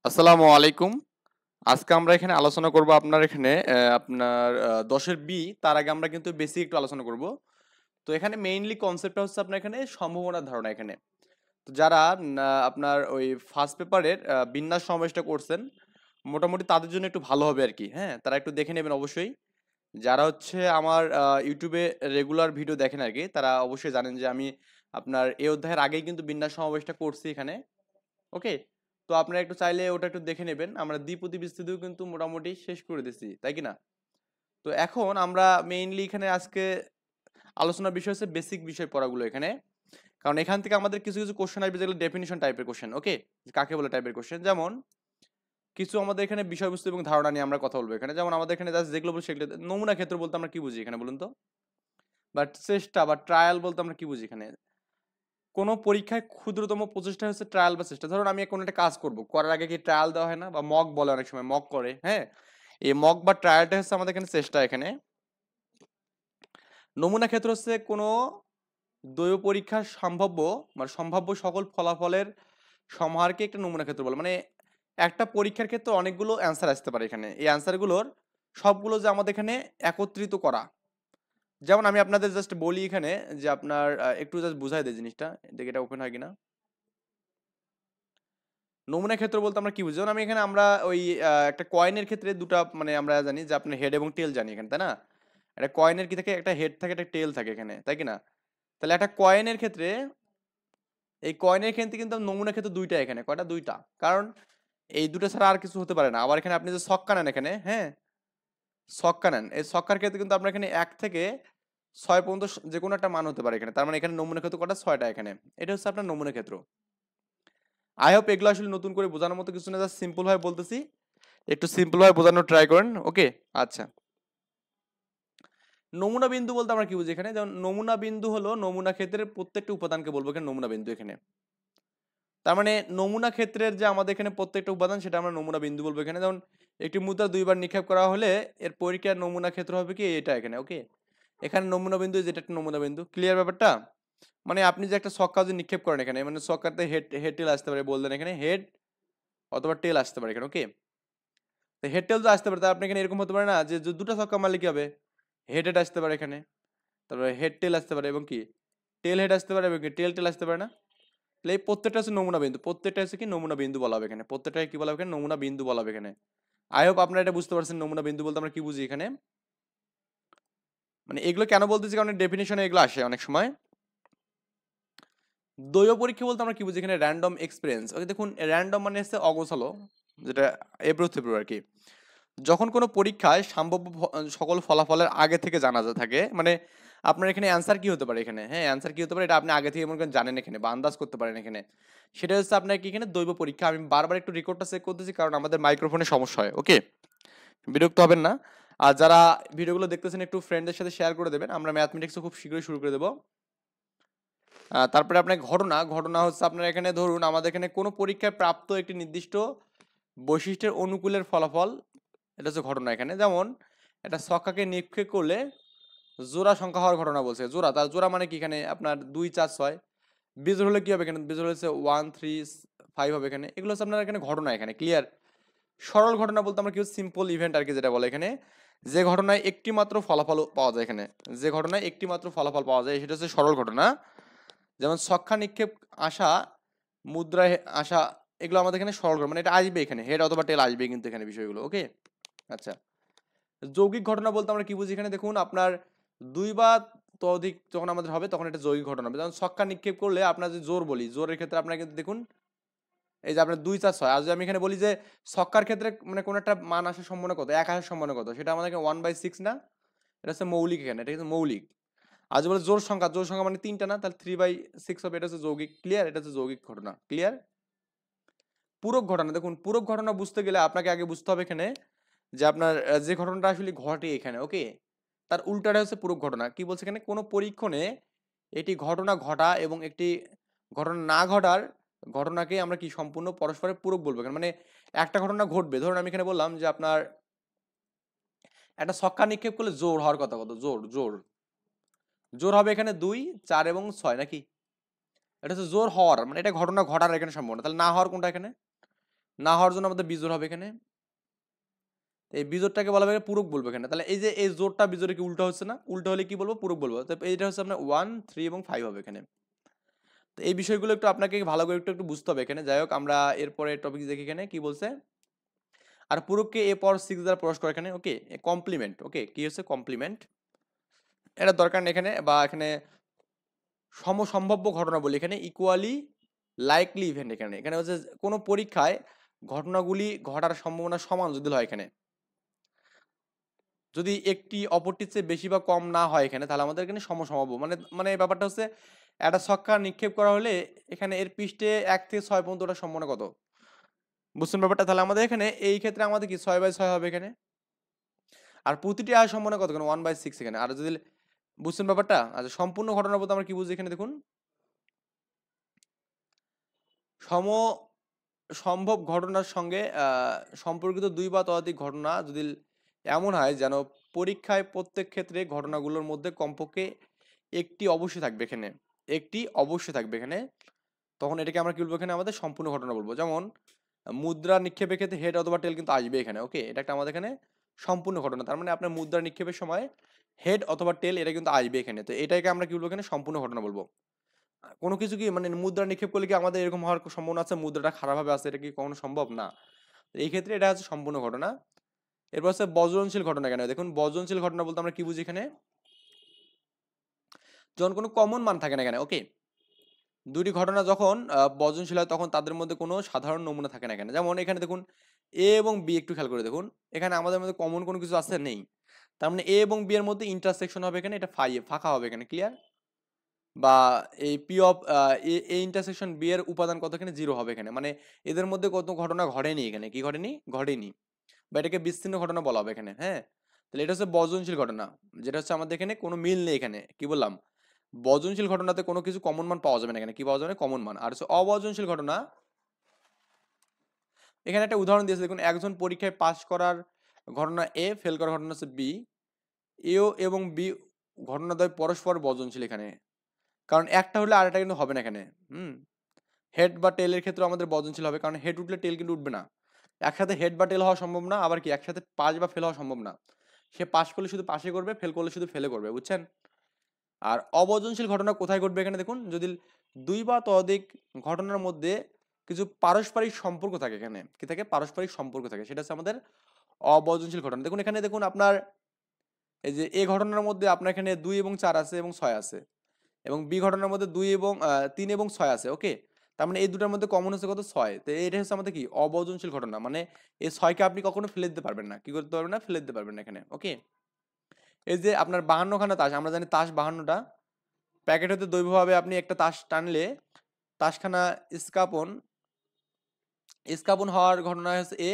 আসসালামু আলাইকুম। আজকে আমরা এখানে আলোচনা করব আপনার এখানে আপনার ১০ এর বি তার আগে আমরা কিন্তু বেসিক একটু আলোচনা করব। তো এখানে মেইনলি কনসেপ্টটা হচ্ছে আপনার এখানে সম্ভাবনার ধারণা এখানে। তো যারা আপনার ওই ফার্স্ট পেপারের বিন্যাস সমাবেশটা করছেন, মোটামুটি তাদের জন্য একটু ভালো হবে আরকি, হ্যাঁ? তারা একটু দেখে নেবেন অবশ্যই। যারা হচ্ছে আমার YouTube এ রেগুলার ভিডিও দেখেন আরকি, তারা অবশ্যই জানেন যে আমি আপনার এই অধ্যায়ের আগেই কিন্তু বিন্যাস সমাবেশটা করছি এখানে। ওকে? তো আপনারা একটু চাইলে ওটা একটু দেখে নেবেন। আমরা দ্বিপদী বিস্তৃতিও কিন্তু মোটামুটি শেষ করে দিছি। তাই কি না? তো এখন আমরা মেইনলি এখানে আজকে আলোচনার বিষয় হচ্ছে বেসিক বিষয় পড়াগুলো এখানে। কারণ এখান থেকে আমাদের কিছু কোয়েশ্চেন আসবে যেগুলো ডেফিনিশন টাইপের কোয়েশ্চেন। ওকে? কাকে বলে টাইপের কোয়েশ্চেন। যেমন কিছু আমাদের এখানে বিষয়বস্তু এবং ধারণা নিয়ে আমরা কথা বলবো এখানে। যেমন আমাদের এখানে জাস্ট যেগুলো বলবো সেগুলো নমুনা ক্ষেত্র বলতে আমরা কি বুঝি এখানে বলুন তো? বাট চেষ্টা বা ট্রায়াল বলতে আমরা কি বুঝি এখানে? কোনো পরীক্ষায় ক্ষুদ্রতম প্রচেষ্টা হচ্ছে ট্রায়াল বা চেষ্টা। ধরুন আমি কোনো একটা কাজ করব। করার আগে কি ট্রায়াল দেওয়া হয় না? বা মক বলে অনেক সময় মক করে, হ্যাঁ? এই মক বা ট্রায়ালটা হচ্ছে আমাদের এখানে চেষ্টা এখানে। নমুনা ক্ষেত্র হচ্ছে কোনো দৈব পরীক্ষার সম্ভাব্য সকল ফলাফলের সমাহারকে একটা নমুনা ক্ষেত্র বলে। মানে একটা পরীক্ষার ক্ষেত্রে অনেকগুলো অ্যান্সার আসতে পারে এখানে। এই অ্যান্সারগুলোর সবগুলো যে আমাদের এখানে একত্রিত করা। যেমন আমি আপনাদের জাস্ট বলি এখানে যে আপনার একটু জাস্ট বুঝাই দেই জিনিসটা। দেখি এটা ওপেন হয় কিনা? নমুনা ক্ষেত্র বলতে আমরা কি বুঝি? যেমন আমি এখানে আমরা ওই একটা কয়েনের ক্ষেত্রে ২ টা মানে আমরা জানি যে আপনার হেড এবং টেইল জানি এখানে, তাই না? একটা কয়েনের কি থাকে? একটা হেড থাকে, একটা টেইল থাকে এখানে, তাই কি না? তাহলে একটা কয়েনের ক্ষেত্রে এই কয়েনের ক্ষেত্রে কিন্তু নমুনা ক্ষেত্র ২ টা এখানে। কয়টা? ২ টা। কারণ এই ২ টা ছাড়া আর কিছু হতে পারে না। আবার এখানে আপনি যে ছক্কা নেন এখানে, হ্যাঁ? ছক্কা নেন। এই ছক্কার ক্ষেত্রে কিন্তু আপনার এখানে ১ থেকে ৬ পর্যন্ত যেকোনো একটা মান হতে পারে এখানে। তার মানে এখানে নমুনা ক্ষেত্র কয়টা? ৬ টা এখানে। এটা হচ্ছে আপনার নমুনা ক্ষেত্র। I hope এগুলো আসলে নতুন করে বোঝানোর মতো কিছু না, জাস্ট সিম্পল ভাবে বলতেছি। একটু সিম্পল ভাবে বোঝানোর ট্রাই করেন। ওকে? আচ্ছা। নমুনা বিন্দু বলতে আমরা কি বুঝি এখানে? যেমন নমুনা বিন্দু হলো নমুনা ক্ষেত্রের প্রত্যেকটা উপাদানকে বলবো এখানে নমুনা বিন্দু এখানে। তার মানে নমুনা ক্ষেত্রের যে আমাদের এখানে প্রত্যেকটা উপাদান সেটা আমরা নমুনা বিন্দু বলবো এখানে। যেমন একটি মুদ্রা ২ বার নিক্ষেপ করা হলে এর পরীক্ষার নমুনা ক্ষেত্র হবে কি এটা এখানে। ওকে? এখানে নমুনা বিন্দু যেটা একটা নমুনা বিন্দু। ক্লিয়ার ব্যাপারটা? মানে আপনি যে একটা ছক্কা যদি নিক্ষেপ করেন এখানে মানে ছক্কাতে হেড টেল আসতে পারে বললেন এখানে হেড অথবা টেল আসতে পারে এখানে। ওকে? তো হেড টেল তো আসতে পারে। তাহলে আপনি এখানে এরকম হতে পারে না যে ২ টা ছক্কা মারলে কি হবে? হেড আসতে পারে এখানে। তারপরে হেড টেল আসতে পারে এবং কি টেল হেড আসতে পারে এবং কি টেল আসতে পারে না? তাহলে এই প্রত্যেকটা হচ্ছে নমুনা বিন্দু। প্রত্যেকটা হচ্ছে কি নমুনা বিন্দু বলা হবে এখানে। প্রত্যেকটাকে কি বলা হবে এখানে? নমুনা বিন্দু বলা হবে এখানে। আই হোপ আপনারা এটা বুঝতে পারছেন নমুনা বিন্দু বলতে আমরা কি বুঝি এখানে? মানে এগুলো কেন বলতেছি কারণ ডেফিনিশনে এগুলো আসে অনেক সময়। দৈব পরীক্ষা বলতে আমরা কি বুঝি এখানে? Random experience. ওকে দেখুন র‍্যান্ডম মানে হচ্ছে অগোছালো যেটা এবড়ো-খেবড়ো আরকি। যখন কোনো পরীক্ষায় সম্ভাব্য সকল ফলাফলের আগে থেকে জানা থাকে মানে আপনার এখানে অ্যান্সার কি হতে পারে এখানে, হ্যাঁ অ্যান্সার কি হতে পারে এটা আপনি আগে থেকে মনে করেন জানেন এখানে বা আন্দাজ করতে পারেন এখানে, সেটা হচ্ছে আপনার কি এখানে দৈব পরীক্ষা। আমি বারবার একটু রেকর্ডটা চেক করতেছি কারণ আমাদের মাইক্রোফোনে সমস্যা হয়। ওকে, বিরক্ত হবেন না। আর যারা ভিডিওগুলো দেখতেছেন একটু ফ্রেন্ডদের সাথে শেয়ার করে দেবেন। আমরা ম্যাথমেটিক্সও খুব শীঘ্রই শুরু করে দেবো। তারপরে আপনার ঘটনা হচ্ছে আপনার এখানে ধরুন আমাদের এখানে কোনো পরীক্ষায় প্রাপ্ত একটি নির্দিষ্ট বৈশিষ্ট্যের অনুকূলের ফলাফল, এটা হচ্ছে ঘটনা এখানে। যেমন একটা ছক্কাকে নিক্ষেপ করলে জোড়া সংখ্যা হওয়ার ঘটনা বলছে। জোড়া তার জোড়া মানে কি এখানে আপনার ২ ৪ ৬ বিজোড় হলে কি হবে এখানে? বিজোড় হচ্ছে 1 3 5 হবে এখানে। এগুলো হচ্ছে আপনার এখানে ঘটনা এখানে। ক্লিয়ার? সরল ঘটনা বলতে আমরা কি সিম্পল ইভেন্ট আর কি যেটা বলে এখানে, যে ঘটনায় একটি মাত্র ফলাফল পাওয়া যায় এখানে, যে ঘটনায় একটি মাত্র ফলাফল পাওয়া যায় সেটা হচ্ছে সরল ঘটনা। যেমন ছক্কা নিক্ষেপ আসা, মুদ্রায় আসা, এগুলো আমাদের এখানে সরল ঘটনা মানে এটা আসবে এখানে হেড অথবা টেল আসবে কিন্তু এখানে বিষয়গুলো। ওকে? আচ্ছা। যৌগিক ঘটনা বলতে আমরা কি বুঝি এখানে? দেখুন আপনার ২ বা ততোধিক যখন আমাদের হবে তখন এটা যৌগিক ঘটনা হবে। যেমন ছক্কা নিক্ষেপ করলে আপনার যে জোর বলি, জোরের ক্ষেত্রে আপনারা কিন্তু দেখুন এই যে আপনার ২ ৪ ৬ আর যদি আমি এখানে বলি যে ছক্কার ক্ষেত্রে মানে কোন একটা মান আসার সম্ভাবনা কত? ১ আসার সম্ভাবনা কত? সেটা আমাদের এখানে 1/6 না? এটা হচ্ছে মৌলিক এখানে। এটা কিন্তু মৌলিক। আর যদি বলি জোড় সংখ্যা মানে ৩ টা না? তাহলে 3/6 হবে। এটা হচ্ছে যৌগিক। ক্লিয়ার? এটা হচ্ছে যৌগিক ঘটনা। ক্লিয়ার? পূরক ঘটনা দেখুন পূরক ঘটনা বুঝতে গেলে আপনাকে আগে বুঝতে হবে এখানে যে আপনার যে ঘটনাটা আসলে ঘটে এখানে, ওকে, তার উল্টাটা হচ্ছে পূরক ঘটনা। কি বলছে এখানে? কোনো পরীক্ষণে এটি ঘটনা ঘটা এবং একটি ঘটনা না ঘটার ঘটনাকে আমরা কি সম্পূর্ণ পরস্পরের পূরক বলবো এখানে। মানে একটা ঘটনা ঘটবে, ধরুন আমি এখানে বললাম যে আপনার একটা ছক্কা নিক্ষেপ করলে জোর হওয়ার কথা কত? জোর হবে এখানে ২ ৪ এবং ৬ নাকি? এটা হচ্ছে জোর হওয়ার মানে এটা ঘটনা ঘটার এখানে সম্ভাবনা। তাহলে না হওয়ার কোনটা এখানে? না হওয়ার জন্য আমাদের বিজোড় হবে এখানে। এই বিজোড়টাকে বলা হবে পূরক বলবো এখানে। তাহলে এই যে এই জোড়টা বিজোড়ে কি উল্টো হচ্ছে না? উল্টো হলে কি বলবো? পূরক বলবো। তো এইটা হচ্ছে আপনার 1, 3 এবং 5 হবে এখানে। তো এই বিষয়গুলো একটু আপনাকে ভালো করে একটু বুঝতে হবে এখানে। যাই হোক, আমরা এরপরে টপিক দেখি এখানে কি বলছে। আর পূরককে a পাওয়ার 6 দ্বারা প্রকাশ করে এখানে। ওকে, কমপ্লিমেন্ট। ওকে, কি হচ্ছে কমপ্লিমেন্ট, এটা দরকার নেই এখানে, বা এখানে সমসম্ভাব্য ঘটনা বলি এখানে, ইকুয়ালি লাইকলি ইভেন্ট এখানে। এখানে হচ্ছে কোনো পরীক্ষায় ঘটনাগুলি ঘটার সম্ভাবনা সমান যদি হয় এখানে, যদি একটি অপরটির চেয়ে বেশি বা কম না হয় এখানে, তাহলে আমাদের এখানে সমসম্ভাব্য, মানে মানে ব্যাপারটা হচ্ছে একটা ছক্কা নিক্ষেপ করা হলে এখানে এর পৃষ্ঠে 1 থেকে 6 পর্যন্ত ওটার সম্ভাবনা কত, বুঝছেন ব্যাপারটা? তাহলে আমাদের এখানে এই ক্ষেত্রে আমাদের কি 6/6 হবে এখানে। আর প্রতিটি আয় সম্ভাবনা কত এখানে 1/6 এখানে। আর যদি, বুঝছেন ব্যাপারটা? আচ্ছা, সম্পূর্ণ ঘটনা বলতে আমরা কি বুঝি এখানে দেখুন, সম সম্ভব ঘটনার সঙ্গে সম্পর্কিত 2 বা ততোধিক ঘটনা যদি এমন হয় যেন পরীক্ষায় প্রত্যেক ক্ষেত্রে ঘটনাগুলোর মধ্যে কমপক্ষে একটি অবশ্যই থাকবে এখানে, একটি অবশ্যই থাকবে এখানে, তখন এটাকে আমরা কি বলবো এখানে, আমাদের সম্পূর্ণ ঘটনা বলবো। যেমন মুদ্রা নিক্ষেপের ক্ষেত্রে হেড অথবা টেল কিন্তু আসবে এখানে। ওকে, এটা একটা আমাদের এখানে সম্পূর্ণ ঘটনা। তার মানে আপনার মুদ্রা নিক্ষেপের সময় হেড অথবা টেল এটা কিন্তু আসবে এখানে। তো এটাকে আমরা কি বলবো এখানে, সম্পূর্ণ ঘটনা বলবো। কোনো কিছু কি মানে মুদ্রা নিক্ষেপ করলে কি আমাদের এরকম হওয়ার সম্ভাবনা আছে মুদ্রাটা খারাপভাবে আছে, এটা কি কখনো সম্ভব না? এই ক্ষেত্রে এটা হচ্ছে সম্পূর্ণ ঘটনা। এরপর হচ্ছে বর্জনশীল ঘটনা। কেন দেখুন, বর্জনশীল ঘটনা বলতে আমরা কি বুঝি এখানে, যখন কোনো কমন মান থাকে না এখানে। ওকে, দুটি ঘটনা যখন বর্জনশীল হয় তখন তাদের মধ্যে কোনো সাধারণ নমুনা থাকে না এখানে। যেমন এখানে দেখুন এ এবং বি, একটু খেয়াল করে দেখুন, এখানে আমাদের মধ্যে কমন কোনো কিছু আছে নেই, তার মানে এ এবং বি এর মধ্যে ইন্টারসেকশন হবে এখানে, এটা ফাঁকা হবে এখানে, ক্লিয়ার? বা এই P of A intersection B এর উপাদান কত এখানে, 0 হবে এখানে। মানে এদের মধ্যে কত ঘটনা ঘটেনি এখানে, কি ঘটেনি, ঘটেনি, বা এটাকে বিচ্ছিন্ন ঘটনা বলা হবে এখানে। হ্যাঁ, তাহলে এটা হচ্ছে বর্জনশীল ঘটনা, যেটা হচ্ছে আমাদের এখানে কোনো মিল নেই এখানে। কি বললাম, বর্জনশীল ঘটনাতে কোনো কিছু কমন মান পাওয়া যাবে না এখানে। কি পাওয়া যাবে না, কমন মান। আর হচ্ছে অবর্জনশীল ঘটনা, এখানে একটা উদাহরণ দিয়েছে দেখুন, একজন পরীক্ষায় পাশ করার ঘটনা এ, ফেল করার ঘটনা হচ্ছে বি, এও এবং বি ঘটনাদ্বয় পরস্পর বর্জনশীল এখানে, কারণ একটা হলে আরেকটা কিন্তু হবে না এখানে। হুম, হেড বা টেলের ক্ষেত্রে আমাদের বর্জনশীল হবে, কারণ হেড উঠলে টেল কিন্তু উঠবে না। একসাথে হেড বা টেল হওয়া সম্ভব না, আবার কি একসাথে পাস বা ফেল হওয়া সম্ভব না। সে পাস করলে শুধু পাসে করবে, ফেল করলে শুধু ফেলে করবে, বুঝছেন? আর অবর্জনশীল ঘটনা কোথায় ঘটবে এখানে দেখুন, যদি 2 বা ততোধিক ঘটনার মধ্যে কিছু পারস্পরিক সম্পর্ক থাকে এখানে। কি থাকে, পারস্পরিক সম্পর্ক থাকে, সেটা হচ্ছে আমাদের অবর্জনশীল ঘটনা। দেখুন এখানে দেখুন আপনার এই যে এ ঘটনার মধ্যে আপনার এখানে 2 এবং 4 আছে এবং 6 আছে, এবং বি ঘটনার মধ্যে 2 এবং 3 এবং 6 আছে। ওকে, তার মানে এই দুটার মধ্যে কমন হচ্ছে কত, 6। তো এটা হচ্ছে আমাদের কি অবর্জনশীল ঘটনা, মানে এই 6কে আপনি কখনো ফেলে দিতে পারবেন না। কি করতে পারবেন না, ফেলে দিতে পারবেন না এখানে। ওকে, এই যে আপনার 52খানা তাস, আমরা জানি তাস 52টা, প্যাকেট হতে দৈবভাবে আপনি একটা তাস টানলে তাসখানা স্কাপন স্কাপন হওয়ার ঘটনা হচ্ছে এ,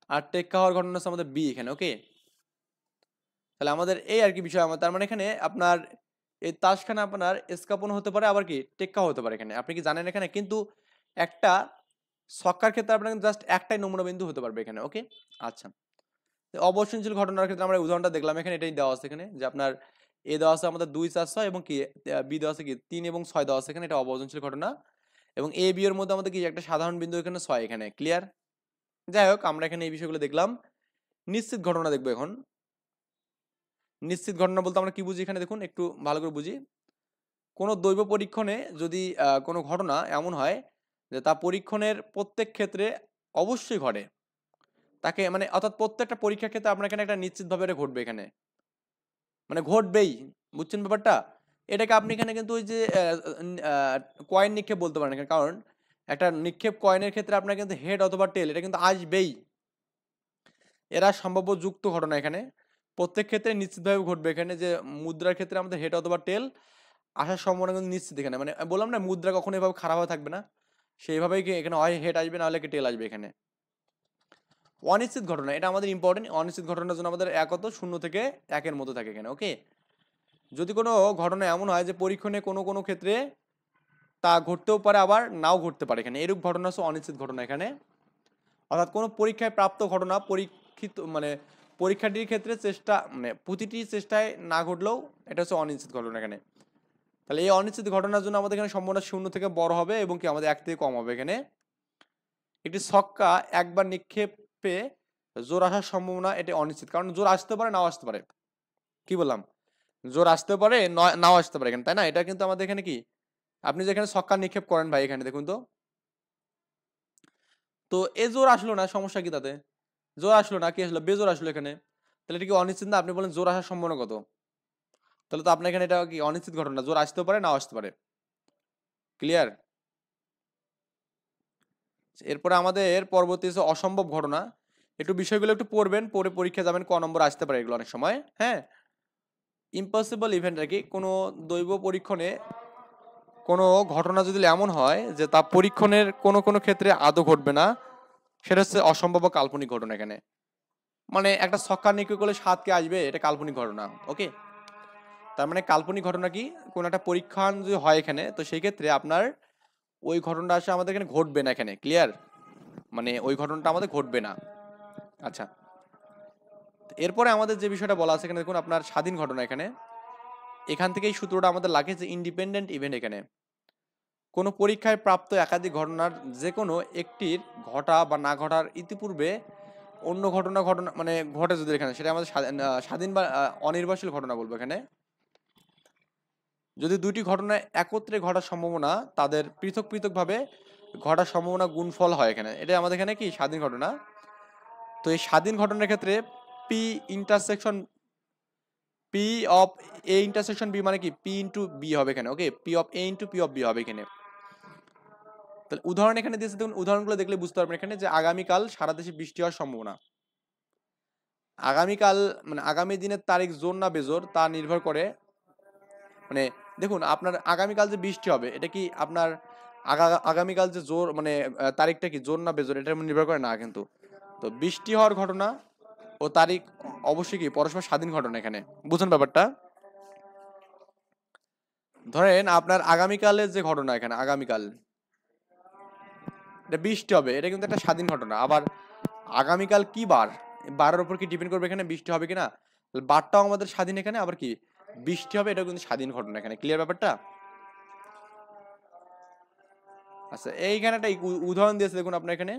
আর টেক্কা হওয়ার ঘটনা হচ্ছে আমাদের বি এখানে। ওকে, তাহলে আমাদের এই আর কি বিষয় আমার, তার মানে এখানে আপনার এই তাসখানা আপনার স্কাপন হতে পারে, আবার কি টেক্কা হতে পারে এখানে। আপনি কি জানেন এখানে কিন্তু একটা ছক্কার ক্ষেত্রে আপনার জাস্ট একটাই নমুনা বিন্দু হতে পারবে এখানে। ওকে, আচ্ছা, অবর্জনশীল ঘটনার ক্ষেত্রে আমরা উদাহরণটা দেখলাম এখানে, এটাই দেওয়া আছে এখানে, যে আপনার এ দেওয়া আছে আমাদের 2, 4, 6 এবং কি বি দেওয়া আছে কি 3 এবং 6 দেওয়া আছে এখানে, এটা অবর্জনশীল ঘটনা। এবং এ বি এর মধ্যে আমাদের কি একটা সাধারণ বিন্দু এখানে 6 এখানে, ক্লিয়ার? যাই হোক, আমরা এখানে এই বিষয়গুলো দেখলাম। নিশ্চিত ঘটনা দেখবো এখন। নিশ্চিত ঘটনা বলতে আমরা কি বুঝি এখানে দেখুন, একটু ভালো করে বুঝি। কোনো দৈব পরীক্ষণে যদি কোনো ঘটনা এমন হয় যে তা পরীক্ষণের প্রত্যেক ক্ষেত্রে অবশ্যই ঘটে, তাকে মানে অর্থাৎ প্রত্যেকটা পরীক্ষার ক্ষেত্রে আপনার এখানে একটা নিশ্চিতভাবে এটা ঘটবে এখানে, মানে ঘটবেই, বুঝছেন ব্যাপারটা? এটাকে আপনি এখানে কিন্তু ওই যে কয়েন নিক্ষেপ বলতে পারেন এখানে, কারণ একটা নিক্ষেপ কয়েনের ক্ষেত্রে আপনার কিন্তু হেড অথবা টেল এটা কিন্তু আসবেই, এরা সম্ভাব্য যুক্ত ঘটনা এখানে, প্রত্যেক ক্ষেত্রে নিশ্চিতভাবে ঘটবে এখানে। যে মুদ্রার ক্ষেত্রে আমাদের হেড অথবা টেল আসার সম্ভাবনা কিন্তু নিশ্চিত এখানে, মানে বললাম না মুদ্রা কখনো এভাবে খারাপ হয়ে থাকবে না, সেইভাবেই কি এখানে হয় হেড আসবে, নাহলে কি টেল আসবে এখানে। অনিশ্চিত ঘটনা, এটা আমাদের ইম্পর্টেন্ট। অনিশ্চিত ঘটনার জন্য আমাদের এক হতো 0 থেকে 1-এর মধ্যে থাকে এখানে। ওকে, যদি কোনো ঘটনা এমন হয় যে পরীক্ষণে কোনো কোনো ক্ষেত্রে তা ঘটতেও পারে, আবার নাও ঘটতে পারে এখানে, এরূপ ঘটনা হচ্ছে অনিশ্চিত ঘটনা এখানে। অর্থাৎ কোনো পরীক্ষায় প্রাপ্ত ঘটনা পরীক্ষিত মানে পরীক্ষার্থীর ক্ষেত্রে চেষ্টা মানে প্রতিটি চেষ্টায় না ঘটলেও এটা হচ্ছে অনিশ্চিত ঘটনা এখানে। তাহলে এই অনিশ্চিত ঘটনার জন্য আমাদের এখানে সম্ভাবনা 0 থেকে বড় হবে এবং কি আমাদের 1 থেকে কম হবে এখানে। একটি ছক্কা একবার নিক্ষেপে জোর আসার সম্ভাবনা এটা অনিশ্চিত, কারণ জোর আসতে পারে নাও আসতে পারে। কি বললাম, জোর আসতে পারে নাও আসতে পারে এখানে, তাই না? এটা কিন্তু আমাদের এখানে কি, আপনি যেখানে ছক্কা নিক্ষেপ করেন ভাই, এখানে দেখুন তো, তো এ জোর আসলো না, সমস্যা কি তাতে? জোর আসলো না, কি আসলো? বেজোর আসলো এখানে। তাহলে এটা কি অনিশ্চিত না? আপনি বলেন জোর আসার সম্ভাবনা কত? তাহলে তো আপনার এখানে এটা কি অনিশ্চিত ঘটনা, জোর আসতে পারে নাও আসতে পারে। ক্লিয়ার? এরপরে আমাদের পরবর্তী হচ্ছে অসম্ভব ঘটনা। একটু বিষয়গুলো একটু পড়বেন, পড়ে পরীক্ষা যাবেন, ক নম্বর আসতে পারে এগুলো অনেক সময়। হ্যাঁ, ইম্পসিবল ইভেন্ট আর কি, কোনো দৈব পরীক্ষণে কোনো ঘটনা যদি এমন হয় যে তা পরীক্ষণের কোনো কোনো ক্ষেত্রে আদৌ ঘটবে না, সেটা হচ্ছে অসম্ভব বা কাল্পনিক ঘটনা এখানে। মানে একটা ছক্কা নিক্ষেপ করলে 7 কে আসবে, এটা কাল্পনিক ঘটনা। ওকে, তার মানে কাল্পনিক ঘটনা কি, কোন একটা পরীক্ষা যদি হয় এখানে, তো সেই ক্ষেত্রে আপনার ওই ঘটনাটা আসলে আমাদের এখানে ঘটবে না এখানে। ক্লিয়ার? মানে ওই ঘটনাটা আমাদের ঘটবে না। আচ্ছা, এরপরে আমাদের যে বিষয়টা বলা আছে এখানে দেখুন, আপনার স্বাধীন ঘটনা এখানে, এখান থেকে এই সূত্রটা আমাদের লাগে যে ইন্ডিপেন্ডেন্ট ইভেন্ট এখানে কোনো পরীক্ষায় প্রাপ্ত একাধিক ঘটনার যে কোনো একটির ঘটা বা না ঘটার ইতিপূর্বে অন্য ঘটনা ঘটনা মানে ঘটে যদি এখানে, সেটা আমাদের স্বাধীন বা অনির্ভরশীল ঘটনা বলবো এখানে। যদি দুইটি ঘটনা একত্রে ঘটার সম্ভাবনা তাদের পৃথক পৃথক ভাবে ঘটার সম্ভাবনা গুণফল হয় এখানে, এটা আমাদের এখানে কি স্বাধীন ঘটনা। তো এই স্বাধীন ঘটনার ক্ষেত্রে P intersection P of A intersection B মানে কি পি ইন্টু বি হবে এখানে। Okay, P of A into P of B হবে এখানে। তাহলে উদাহরণ এখানে দিয়েছে, দেখুন উদাহরণগুলো দেখলে বুঝতে পারবেন এখানে যে আগামীকাল সারা দেশে বৃষ্টি হওয়ার সম্ভাবনা। আগামীকাল মানে আগামী দিনের তারিখ জোর না বেজোর তা নির্ভর করে, মানে দেখুন আপনার আগামীকাল যে বৃষ্টি হবে এটা কি আপনার আগামীকাল যে জোর মানে তারিখটা কি জোর না বেজোর এটার উপর নির্ভর করে না কিন্তু। তো বৃষ্টি হওয়ার ঘটনা ও তারিখ অবশ্যই কি পরস্পর স্বাধীন ঘটনা এখানে, বুঝুন ব্যাপারটা। ধরেন আপনার আগামীকালের যে ঘটনা এখানে, আগামীকাল এটা বৃষ্টি হবে, এটা কিন্তু একটা স্বাধীন ঘটনা। আবার আগামীকাল কি বার, বারের উপর কি ডিপেন্ড করবে এখানে বৃষ্টি হবে কিনা, বারটাও আমাদের স্বাধীন এখানে। আবার কি বৃষ্টি হবে, এটাও কিন্তু স্বাধীন ঘটনা এখানে। ক্লিয়ার ব্যাপারটা? আচ্ছা, এইখানে একটা উদাহরণ দিয়েছে দেখুন, আপনার এখানে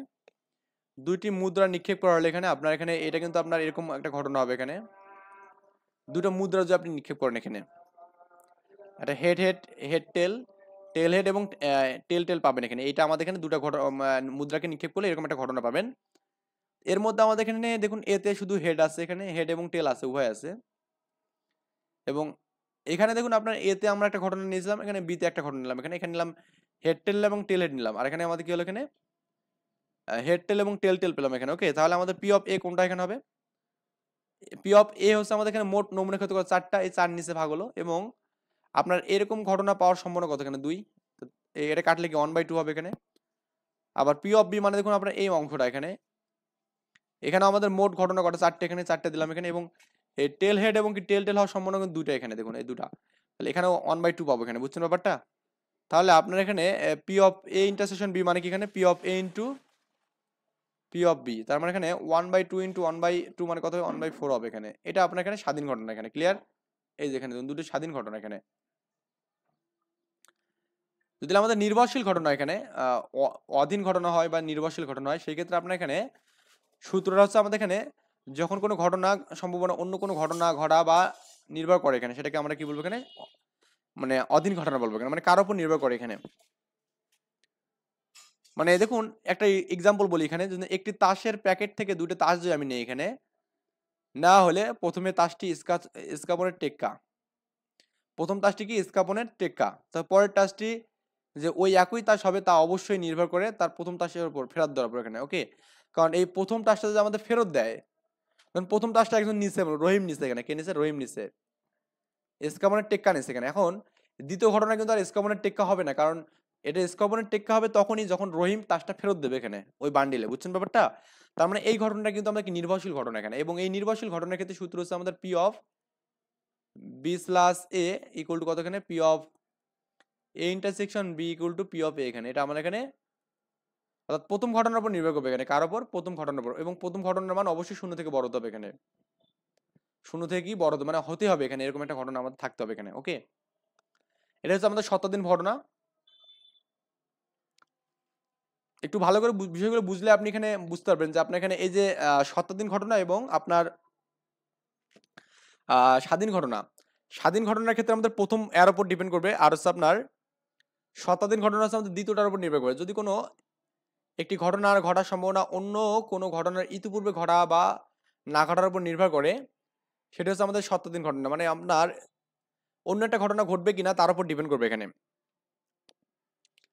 দুইটি মুদ্রা নিক্ষেপ করা হলে এখানে আপনার এখানে এটা কিন্তু আপনার এরকম একটা ঘটনা হবে এখানে। দুটো মুদ্রা যদি আপনি নিক্ষেপ করেন এখানে, একটা হেড হেড হেড টেল, টেল হেড এবং টেল টেল পাবেন এখানে। এইটা আমাদের এখানে দুটো মুদ্রাকে নিক্ষেপ করলে এরকম একটা ঘটনা পাবেন। এর মধ্যে আমাদের এখানে দেখুন এতে শুধু হেড আছে, এখানে হেড এবং টেল আছে, উভয় আছে। এবং এখানে দেখুন আপনার এতে আমরা একটা ঘটনা নিয়েছিলাম, এখানে বিতে একটা ঘটনা নিলাম, এখানে এখানে নিলাম হেড টেল এবং টেল হেড নিলাম, আর এখানে আমাদের কি হলো, এখানে হেড টেল এবং টেল টেল পেলাম এখানে। ওকে, তাহলে আমাদের পি অফ এ কোনটা এখানে হবে? পি অফ এ হচ্ছে আমাদের এখানে মোট নমুনা ক্ষেত্র 4টা, এই 4 নিচে ভাগ হলো। এবং আপনার এরকম ঘটনা পাওয়ার সম্ভাবনা কত এখানে 2, এটা কাটলে কি 1/2 হবে এখানে। আবার পি অফ বি মানে দেখুন আপনার এই অংশটা এখানে, এখানে আমাদের মোট ঘটনা কটা 4টে, এখানে 4টে দিলাম এখানে। এবং এই টেল হেড এবং কি টেল টেল হওয়ার সম্ভাবনা কিন্তু 2টা এখানে, দেখুন এই দুটা। তাহলে এখানেও 1/2 পাবো এখানে, বুঝছেন ব্যাপারটা? তাহলে আপনার এখানে P of A intersection B মানে কি এখানে P of A into P of B, তার মানে এখানে 1/2 ইন্টু 1/2 মানে কত হবে, 1/4 হবে এখানে। এটা আপনার এখানে স্বাধীন ঘটনা এখানে। ক্লিয়ার? এই যে এখানে দুটো স্বাধীন ঘটনা এখানে। যদি আমাদের নির্ভরশীল ঘটনা এখানে অধীন ঘটনা হয় বা নির্ভরশীল ঘটনা হয়, সেই ক্ষেত্রে আপনার এখানে সূত্রটা হচ্ছে আমাদের এখানে যখন কোনো ঘটনা সম্ভাবনা অন্য কোনো ঘটনা ঘটা বা নির্ভর করে এখানে, সেটাকে আমরা কি বলবো এখানে, মানে অধীন ঘটনা বলবো এখানে, মানে কার উপর নির্ভর করে এখানে। মানে দেখুন একটা এক্সাম্পল বলি এখানে, যদি একটি তাসের প্যাকেট থেকে দুটো তাস যদি আমি নেই এখানে, না হলে প্রথমে তাসটি ইস্কাপনের টেক্কা, প্রথম তাসটি কি ইস্কাপনের টেক্কা, তারপরের তাসটি যে ওই একই তাস হবে তা অবশ্যই নির্ভর করে তার প্রথম তাসের উপর ফেরত দেওয়ার উপর এখানে। ওকে, কারণ এই প্রথম তাসটা যদি আমাদের ফেরত দেয়, কারণ প্রথম তাসটা একজন নিচে, রহিম নিচে এখানে, কে নিচে, রহিম নিচে, ইস্কাপনের টেক্কা নিচে এখানে। এখন দ্বিতীয় ঘটনা কিন্তু আর ইস্কাপনের টেক্কা হবে না, কারণ এটা ইস্কাপনের টেক্কা হবে তখনই যখন রহিম তাসটা ফেরত দেবে এখানে ওই বান্ডিলে, বুঝছেন ব্যাপারটা? তার মানে এই ঘটনাটা কিন্তু আমরা কি নির্ভরশীল ঘটনা এখানে। এবং এই নির্ভরশীল ঘটনার ক্ষেত্রে সূত্র হচ্ছে আমাদের P of B slash A equal to কত এখানে, P of A intersection B equal to P of A এখানে। এটা আমরা এখানে অর্থাৎ প্রথম ঘটনার উপর নির্ভর করবে এখানে, কার উপর, প্রথম ঘটনার উপর। এবং প্রথম ঘটনার মান অবশ্যই 0 থেকে বড় হতে হবে এখানে, 0 থেকে কি বড় মানে হতে হবে এখানে, এরকম একটা ঘটনা আমাদের থাকতে হবে এখানে। ওকে, এটা হচ্ছে আমাদের শতাধীন ঘটনা। একটু ভালো করে বিষয়গুলো বুঝলে আপনি এখানে বুঝতে পারবেন যে আপনার এখানে এই যে শতাব্দীন ঘটনা এবং আপনার স্বাধীন ঘটনা, স্বাধীন ঘটনার ক্ষেত্রে আমাদের প্রথম এর উপর ডিপেন্ড করবে, আর হচ্ছে আপনার শতাব্দীন ঘটনা হচ্ছে আমাদের দ্বিতীয়টার উপর নির্ভর করে। যদি কোনো একটি ঘটনার ঘটার সম্ভাবনা অন্য কোনো ঘটনার ইতিপূর্বে ঘটা বা না ঘটার উপর নির্ভর করে, সেটা হচ্ছে আমাদের শতাব্দীন ঘটনা, মানে আপনার অন্য একটা ঘটনা ঘটবে কিনা তার উপর ডিপেন্ড করবে এখানে।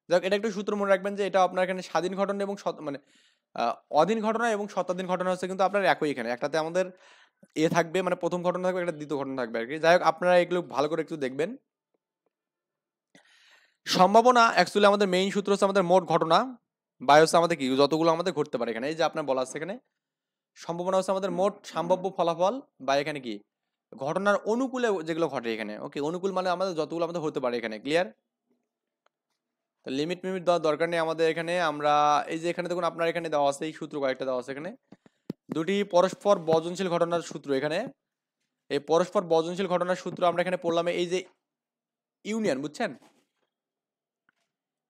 যাক, এটা একটু সূত্র মনে রাখবেন যে এটা আপনার এখানে স্বাধীন ঘটনা এবং মানে অধীন ঘটনা এবং শতাব্দীন ঘটনা হচ্ছে কিন্তু আপনার একই এখানে। একটাতে আমাদের থাকবে, মানে প্রথম ঘটনা থাকবে, একটা দ্বিতীয় ঘটনা থাকবে আর কি। যাই হোক, আপনারা এগুলো ভালো করে একটু দেখবেন। সম্ভাবনা অ্যাকচুয়ালি আমাদের মেইন সূত্র হচ্ছে আমাদের মোট ঘটনা বাই হচ্ছে আমাদের কি যতগুলো আমাদের ঘটতে পারে এখানে। এই যে আপনার বলা আছে এখানে সম্ভাবনা হচ্ছে আমাদের মোট সম্ভাব্য ফলাফল বা এখানে কি ঘটনার অনুকূলে যেগুলো ঘটে এখানে। ওকে, অনুকূল মানে আমাদের যতগুলো আমাদের হতে পারে এখানে। ক্লিয়ার? তো লিমিট মিমিট দেওয়ার দরকার নেই আমাদের এখানে। আমরা এই যে এখানে দেখুন আপনার এখানে দেওয়া আছে এই সূত্র কয়েকটা দেওয়া আছে এখানে, দুটি পরস্পর বর্জনশীল ঘটনার সূত্র এখানে। এই পরস্পর বর্জনশীল ঘটনার সূত্র আমরা এখানে পড়লাম, এই যে ইউনিয়ন, বুঝছেন?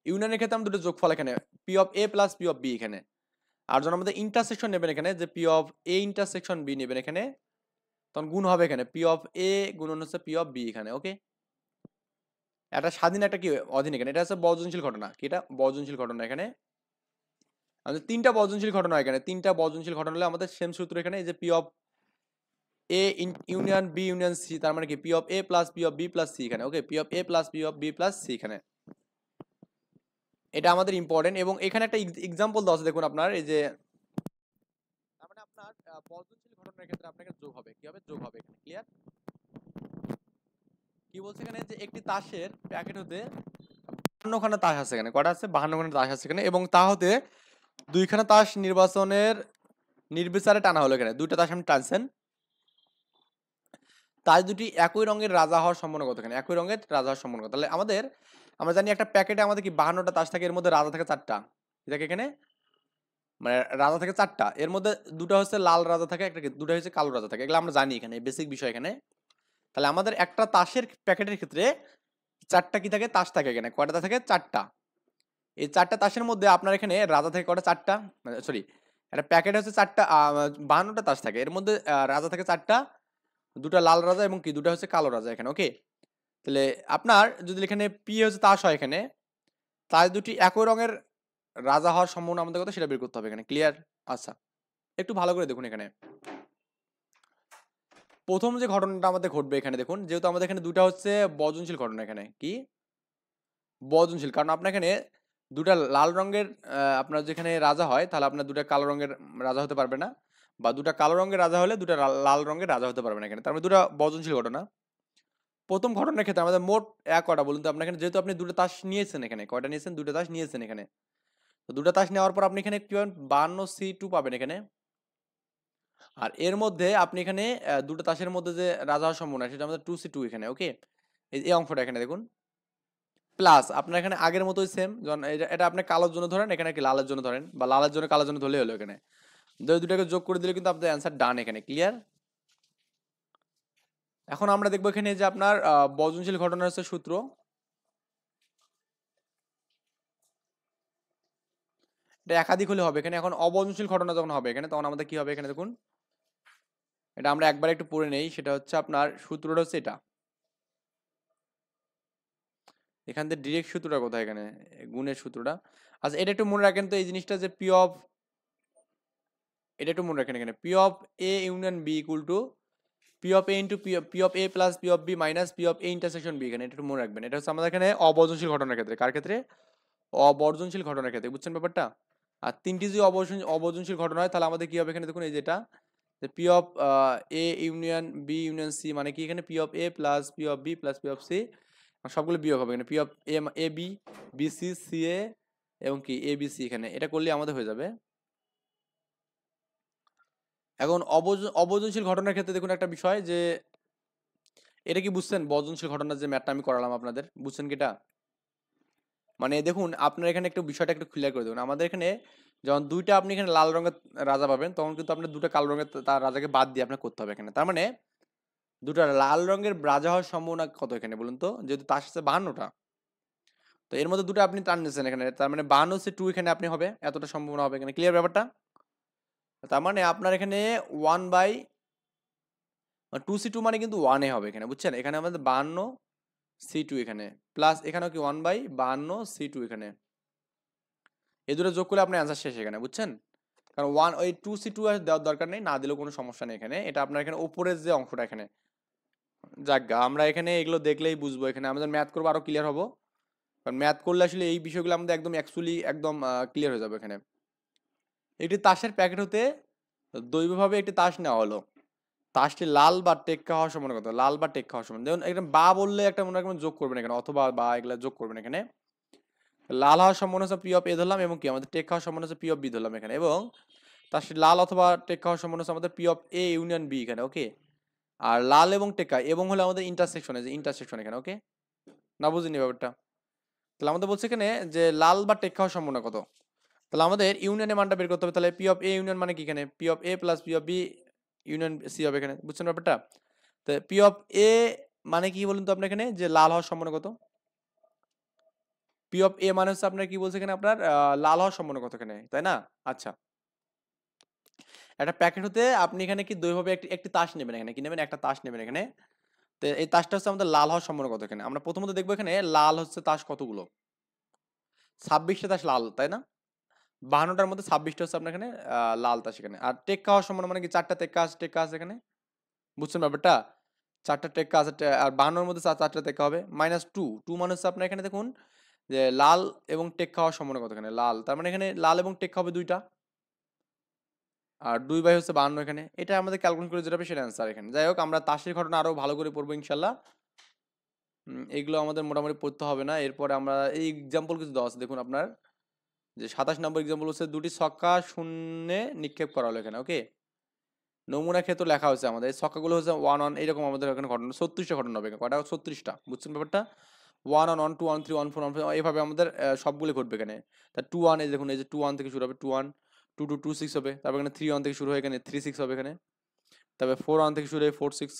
ইউনিয়নের ক্ষেত্রে আমরা দুটো যোগফল এখানে P of A plus P of B এখানে। আর যখন আমাদের ইন্টারসেকশন নেবেন এখানে, যে P of A intersection B নেবেন এখানে, তখন গুণ হবে এখানে পি অফ এ গুণন হচ্ছে পি অফ বি এখানে। ওকে, এটা স্বাধীন একটা কি অধীন এখানে, এটা হচ্ছে বর্জনশীল ঘটনা। কি এটা? বর্জনশীল ঘটনা এখানে। আমাদের তিনটা বর্জনশীল ঘটনা এখানে, তিনটা বর্জনশীল ঘটনা হলে আমাদের সেম সূত্র এখানে, এই যে P of A union B union C, তার মানে কি P of A plus P of B plus C এখানে। Okay, P of A plus P of B plus C এখানে। এটা আমাদের ইম্পর্টেন্ট। এবং এখানে একটা এক্সাম্পল দেওয়া আছে দেখুন আপনার, এই যে তার মানে আপনার বর্জনশীল ঘটনার ক্ষেত্রে আপনাকে যোগ হবে, কি হবে? যোগ হবে এখানে। ক্লিয়ার? কি বলছে এখানে, যে একটি তাসের প্যাকেট হতে 52খানা তাস আছে এখানে। কয়টা আছে? 52খানা তাস আছে এখানে, এবং তা হতে 2খানা তাস নির্বিচারে টানা হলো এখানে। দুইটা তাস আপনি টানছেন, তাস দুটি একই রঙের রাজা হওয়ার সম্ভাবনা কত এখানে? একই রঙের রাজা হওয়ার সম্ভাবনা কত? তাহলে আমরা জানি একটা প্যাকেটে আমাদের কি 52টা তাস থাকে, এর মধ্যে রাজা থাকে 4টা। দেখে এখানে মানে রাজা থাকে 4টা, এর মধ্যে দুটো হচ্ছে লাল রাজা থাকে, একটা দুটো হচ্ছে কালো রাজা থাকে। এগুলো আমরা জানি এখানে, বেসিক বিষয় এখানে। তাহলে আমাদের একটা তাসের প্যাকেটের ক্ষেত্রে 4টা কি থাকে? তাস থাকে এখানে। কয়টা থাকে? 4টা। এই 4টা তাসের মধ্যে আপনার এখানে রাজা থাকে কয়টা? 4টা। মানে সরি, একটা প্যাকেট হচ্ছে 4টা, 52টা তাস থাকে, এর মধ্যে রাজা থাকে 4টা, দুটা লাল রাজা এবং কি দুটা হচ্ছে কালো রাজা এখানে। ওকে, তাহলে আপনার যদি এখানে পি হচ্ছে তাস হয় এখানে, তাস দুটি একই রঙের রাজা হওয়ার সম্ভাবনা আমাদের কথা সেটা বের করতে হবে এখানে। ক্লিয়ার? আচ্ছা, একটু ভালো করে দেখুন এখানে। প্রথম যে ঘটনাটা আমাদের ঘটবে এখানে দেখুন, যেহেতু আমাদের এখানে দুটা হচ্ছে বর্জনশীল ঘটনা এখানে। কি বর্জনশীল? কারণ আপনার এখানে দুটা লাল রঙের আপনার যেখানে রাজা হয়, তাহলে আপনার দুটা কালো রঙের রাজা হতে পারবে না, বা দুটা কালো রঙের রাজা হলে দুটা লাল রঙের রাজা হতে পারবে না এখানে। তার মানে দুটা বর্জনশীল ঘটনা। প্রথম ঘটনার ক্ষেত্রে আমাদের মোট কয়টা বলুন তো? আপনার এখানে যেহেতু আপনি দুটো তাস নিয়েছেন এখানে, কয়টা নিয়েছেন? দুটো তাস নিয়েছেন এখানে। তো দুটো তাস নেওয়ার পর আপনি এখানে কি পাবেন? 52C2 পাবেন এখানে। আর এর মধ্যে আপনি এখানে দুটো তাসের মধ্যে যে রাজা হওয়ার সম্ভাবনা, সেটা আমাদের 2C2 এখানে। ওকে, এই অঙ্কটা এখানে দেখুন। প্লাস আপনার এখানে আগের মতোই সেম, যখন এটা আপনি কালোর জন্য ধরেন, এখানে কি লালের জন্য ধরেন, বা লালের জন্য কালোর জন্য ধরলেই হলো এখানে। দুটাকে যোগ করে দিলে কিন্তু আপনার অ্যান্সার ডান এখানে। ক্লিয়ার? এখন আমরা দেখবো এখানে যে আপনার বর্জনশীল ঘটনার হচ্ছে সূত্র। এটা একাধিক হলে হবে এখানে। এখন অবর্জনশীল ঘটনা যখন হবে এখানে, তখন আমাদের কি হবে এখানে দেখুন। এটা আমরা একবার একটু পড়ে নেই, সেটা হচ্ছে আপনার সূত্রটা হচ্ছে এটা। এখান থেকে ডিরেক্ট সূত্রটা কোথায়? এখানে গুণের সূত্রটা। আচ্ছা, এটা একটু মনে রাখেন তো, এই জিনিসটা যে পি অফ, এটা একটু মনে রাখেন এখানে, P of A union B equal to P of A into P of A plus P of B minus P of A intersection B. এখানে এটা একটু মনে রাখবেন। এটা হচ্ছে আমাদের এখানে অবর্জনশীল ঘটনার ক্ষেত্রে। কার ক্ষেত্রে? অবর্জনশীল ঘটনার ক্ষেত্রে। বুঝছেন ব্যাপারটা? আর তিনটি যদি অবর্জনশীল ঘটনা হয়, তাহলে আমাদের কি হবে এখানে দেখুন, এই যেটা যে P of A union B union C, মানে কি এখানে P of A plus P of B plus P of C, সবগুলো বিয়োগ হবে এখানে। P of A B, B C, C A এবং কি এ বি সি এখানে। এটা করলে আমাদের হয়ে যাবে। এখন অবর্জনশীল ঘটনার ক্ষেত্রে দেখুন একটা বিষয়, যে এটা কি বুঝছেন? বর্জনশীল ঘটনার যে ম্যাথটা আমি করালাম আপনাদের, বুঝছেন কি এটা? মানে দেখুন আপনার এখানে একটু বিষয়টা একটু ক্লিয়ার করে দেবেন। আমাদের এখানে যখন দুইটা আপনি এখানে লাল রঙের রাজা পাবেন, তখন কিন্তু আপনার দুটো কালো রঙের তার রাজাকে বাদ দিয়ে আপনার করতে হবে এখানে। তার মানে দুটো লাল রঙের রাজা হওয়ার সম্ভাবনা কত এখানে বলুন তো? যেহেতু তার সাথে 52টা, তো এর মধ্যে দুটো আপনি টান নিয়েছেন এখানে, তার মানে 52 2 এখানে আপনি হবে, এতটা সম্ভাবনা হবে এখানে। ক্লিয়ার ব্যাপারটা? তার মানে আপনার এখানে 1/2C2 মানে কিন্তু 1 এ হবে এখানে, বুঝছেন? এখানে আমাদের 52C2 এখানে প্লাস এখানেও কি 1/52C2 এখানে, এই দুটো যোগ করলে আপনার অ্যান্সার শেষ এখানে, বুঝছেন? কারণ ওই 2C2 আর দেওয়ার দরকার নেই, না দিলেও কোনো সমস্যা নেই এখানে। এটা আপনার এখানে উপরের যে অংশটা এখানে, যাজ্ঞা আমরা এখানে এগুলো দেখলেই বুঝবো, এখানে আমাদের ম্যাথ করবো আরো ক্লিয়ার হবো। কারণ ম্যাথ করলে আসলে এই বিষয়গুলো আমাদের একদম অ্যাকচুয়ালি একদম ক্লিয়ার হয়ে যাবে এখানে। একটি তাসের প্যাকেট হতে দৈবভাবে একটি তাস নেওয়া হলো। তাসটি লাল বা টেক্কা হওয়ার সম্ভাবনা কত? লাল বা টেক্কা হওয়ার সম্ভাবনা, দেখুন এখানে বা বললে একটা মনে রাখবেন যোগ করবেন এখানে, অথবা বা এগুলা যোগ করবেন এখানে। লাল হওয়ার সম্ভাবনা হচ্ছে পি অফ এ ধরলাম, এবং কি আমাদের টেক হওয়ার সম্ভাবনা হচ্ছে পি অফ বি ধরলাম এখানে, এবং তাসটি লাল অথবা টেক্কা হওয়ার সম্ভাবনা হচ্ছে আমাদের P of A union B এখানে, ওকে। আর লাল এবং টেক্কা এবং হলে আমাদের ইন্টারসেকশনে, যে ইন্টারসেকশন এখানে, ওকে। না বুঝিনি ব্যাপারটা? তাহলে আমাদের বলছে এখানে যে লাল বা টেক্কা হওয়ার সম্ভাবনা কত। তাহলে আমাদের ইউনিয়নের মানটা বের করতে হবে। তাহলে পি অফ এ ইউনিয়ন মানে কি, এখানে P of A plus P of B union C হবে এখানে, বুঝছেন ব্যাপারটা? তো পি অফ এ মানে কি বলুন তো আপনার এখানে, যে লাল হওয়ার সম্ভাবনা কত। পি অফ এ মানে হচ্ছে আপনার কি বলছে এখানে, আপনার লাল হওয়ার সম্ভাবনা কত এখানে, তাই না? আচ্ছা, একটা প্যাকেট হতে আপনি এখানে কি দুইভাবে একটি একটি তাস নেবেন এখানে, কি নেবেন? একটা তাস নেবেন এখানে। তো এই তাসটা হচ্ছে আমাদের লাল হওয়ার সম্ভাবনা কত এখানে। আমরা প্রথমত দেখবো এখানে লাল হচ্ছে তাস কতগুলো, 26টা তাস লাল, তাই না? 52টার মধ্যে 26টা হচ্ছে আপনার এখানে লাল তাস এখানে। আর টেক্কা হওয়ার সম্ভাবনা মানে কি, 4টা টেক্কা আছে এখানে, বুঝছেন ব্যাপারটা? 4টা টেক্কা আছে, আর 52 এর মধ্যে 4টা টেক্কা হবে। -2 মানে হচ্ছে আপনার এখানে দেখুন যে লাল এবং টেক্কা হওয়ার সম্ভাবনা কত এখানে, লাল, তার মানে এখানে লাল এবং টেক্কা হবে 2টা, আর 2 বাই হচ্ছে 52 এখানে। এটা আমাদের ক্যালকুলেট করে যেটা হবে সেটা অ্যান্সার এখানে। যাই হোক, আমরা তাসের ঘটনা আরো ভালো করে পড়বো ইনশাল্লাহ। এগুলো আমাদের মোটামুটি পড়তে হবে না। এরপরে আমরা এই এক্সাম্পল কিছু দেওয়া আছে, দেখুন আপনার যে 27 নম্বর এক্সাম্পল হচ্ছে দুটি ছক্কা শূন্যে নিক্ষেপ করা হলো এখানে, ওকে। নমুনা ক্ষেত্র লেখা হয়েছে আমাদের, এই ছক্কাগুলো হচ্ছে 1 1, এরকম আমাদের এখানে ঘটনা 36টা ঘটনা হবে এখানে, কটা? 36টা, বুঝছেন ব্যাপারটা? 1 1 1 2 1 3 1 4 1 5 এইভাবে আমাদের সবগুলো ঘটবে এখানে। তা 2 1, এই দেখুন এই যে 2 1 থেকে শুরু হবে, 2 1 2 2 2 6 হবে, তারপর এখানে 3 1 থেকে শুরু হয়ে এখানে 3 6 হবে এখানে, তারপর 4 1 থেকে শুরু হয়ে 4 6,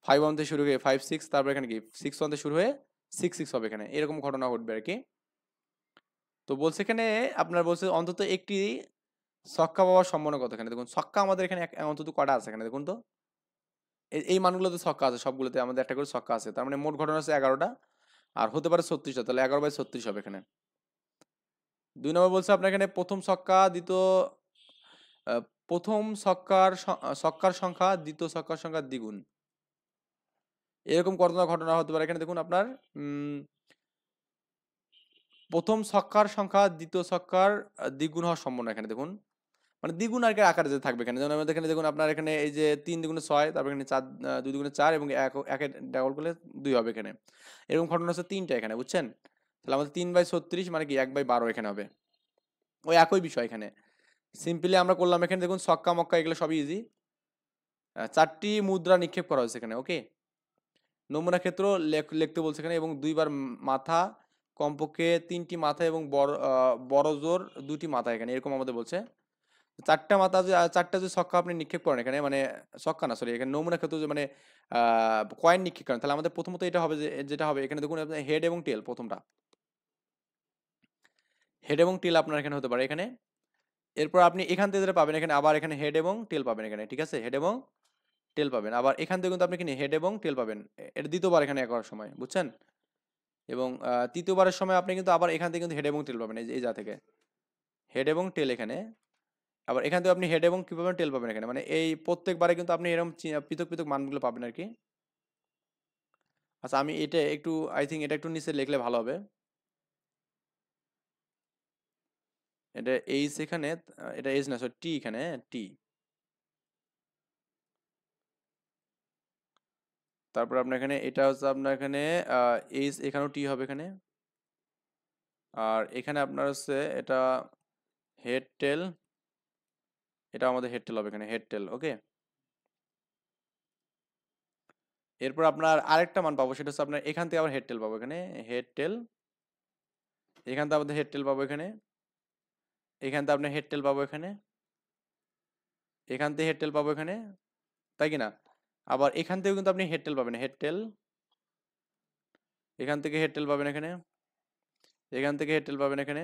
5 1 থেকে শুরু হয়ে 5 6, তারপর এখানে কি 6 1 থেকে শুরু হয়ে 6 6 হবে এখানে, এরকম ঘটনা ঘটবে আর কি। তো বলছে এখানে আপনার বলছে অন্তত একটি ছক্কা পাওয়ার সম্ভাবনা কত এখানে, দেখুন ছক্কা আমাদের এখানে অন্তত কটা আছে এখানে দেখুন তো। এই মানগুলোতে ছক্কা আছে, সবগুলোতে আমাদের একটা করে ছক্কা আছে, তার মানে মোট ঘটনা আছে 11টা, আর হতে পারে 36টা, তাহলে 11/36 হবে এখানে। 2 নম্বর বলছে আপনার এখানে প্রথম ছক্কা দ্বিতীয় প্রথম ছক্কার সংখ্যা দ্বিতীয় ছক্কার সংখ্যা দ্বিগুণ, এরকম কতটা ঘটনা হতে পারে এখানে। দেখুন আপনার প্রথম ছক্কার সংখ্যা দ্বিতীয় ছক্কার দ্বিগুণ হওয়ার সম্ভাবনা এখানে, দেখুন মানে দ্বিগুণ আর কি আকারে যে থাকবে এখানে, যেমন আমাদের এখানে দেখুন আপনার এখানে এই যে 3 দুগুণে 6, তারপর এখানে 4 2 দুগুণে 4, এবং একে ডাবল করলে 2 হবে এখানে, এরকম ঘটনা হচ্ছে 3টা এখানে, বুঝছেন? তাহলে আমাদের 3/36 মানে কি 1/12 এখানে হবে, ওই একই বিষয় এখানে। সিম্পলি আমরা করলাম এখানে, দেখুন ছক্কা মক্কা এগুলো সবই ইজি। 4টি মুদ্রা নিক্ষেপ করা হয়েছে এখানে, ওকে। নমুনা ক্ষেত্র লিখতে বলছে এখানে, এবং 2বার মাথা, কমপক্ষে 3টি মাথা, এবং বড় জোর 2টি মাথা এখানে, এরকম আমাদের বলছে। 4টা মাথা, যে 4টা যে ছক্কা আপনি নিক্ষেপ করেন এখানে, মানে ছক্কা না সরি, এখানে নমুনা ক্ষেত্র যে মানে কয়েন নিক্ষেপ করেন, তাহলে আমাদের প্রথমত এটা হবে যে যেটা হবে এখানে, দেখুন আপনার হেড এবং টেল, প্রথমটা হেড এবং টেল আপনার এখানে হতে পারে এখানে। এরপর আপনি এখান থেকে যেটা পাবেন এখানে, আবার এখানে হেড এবং টেল পাবেন এখানে, ঠিক আছে, হেড এবং টেল পাবেন। আবার এখান থেকে কিন্তু আপনি কি হেড এবং টেল পাবেন, এটা দ্বিতীয়বার এখানে করার সময়, বুঝছেন? এবং তৃতীয়বারের সময় আপনি কিন্তু আবার এখান থেকে কিন্তু হেড এবং টেল পাবেন, এই যা থেকে হেড এবং টেল এখানে। আবার এখান থেকে আপনি হেড এবং কি পাবেন, টেল পাবেন এখানে, মানে এই প্রত্যেকবারে কিন্তু আপনি এরকম পৃথক পৃথক মানগুলো পাবেন আর কি। আচ্ছা, আমি এটা একটু আই থিঙ্ক এটা একটু নিচে লিখলে ভালো হবে। এটা এইচ এখানে, এটা এইচ না সরি টি এখানে, টি। তারপর আপনার এখানে এটা হচ্ছে আপনার এখানে এইচ, এখানেও টি হবে এখানে। আর এখানে আপনার হচ্ছে এটা হেড টেল, এটা আমাদের হেড টেল হবে এখানে, হেড টেল, ওকে। এরপর আপনার আরেকটা মান পাবো, সেটা হচ্ছে আপনার এখান থেকে আবার হেড টেল পাবো এখানে, হেড টেল। এখান থেকে আমাদের হেড টেল পাবো এখানে, এখান থেকে আপনার হেড টেল পাবো এখানে, এখান থেকে হেড টেল পাবো এখানে, তাই কি না? আবার এখান থেকেও কিন্তু আপনি হেড টেল পাবেন, হেড টেল, এখান থেকে হেড টেল পাবেন এখানে, এখান থেকে হেড টেল পাবেন এখানে,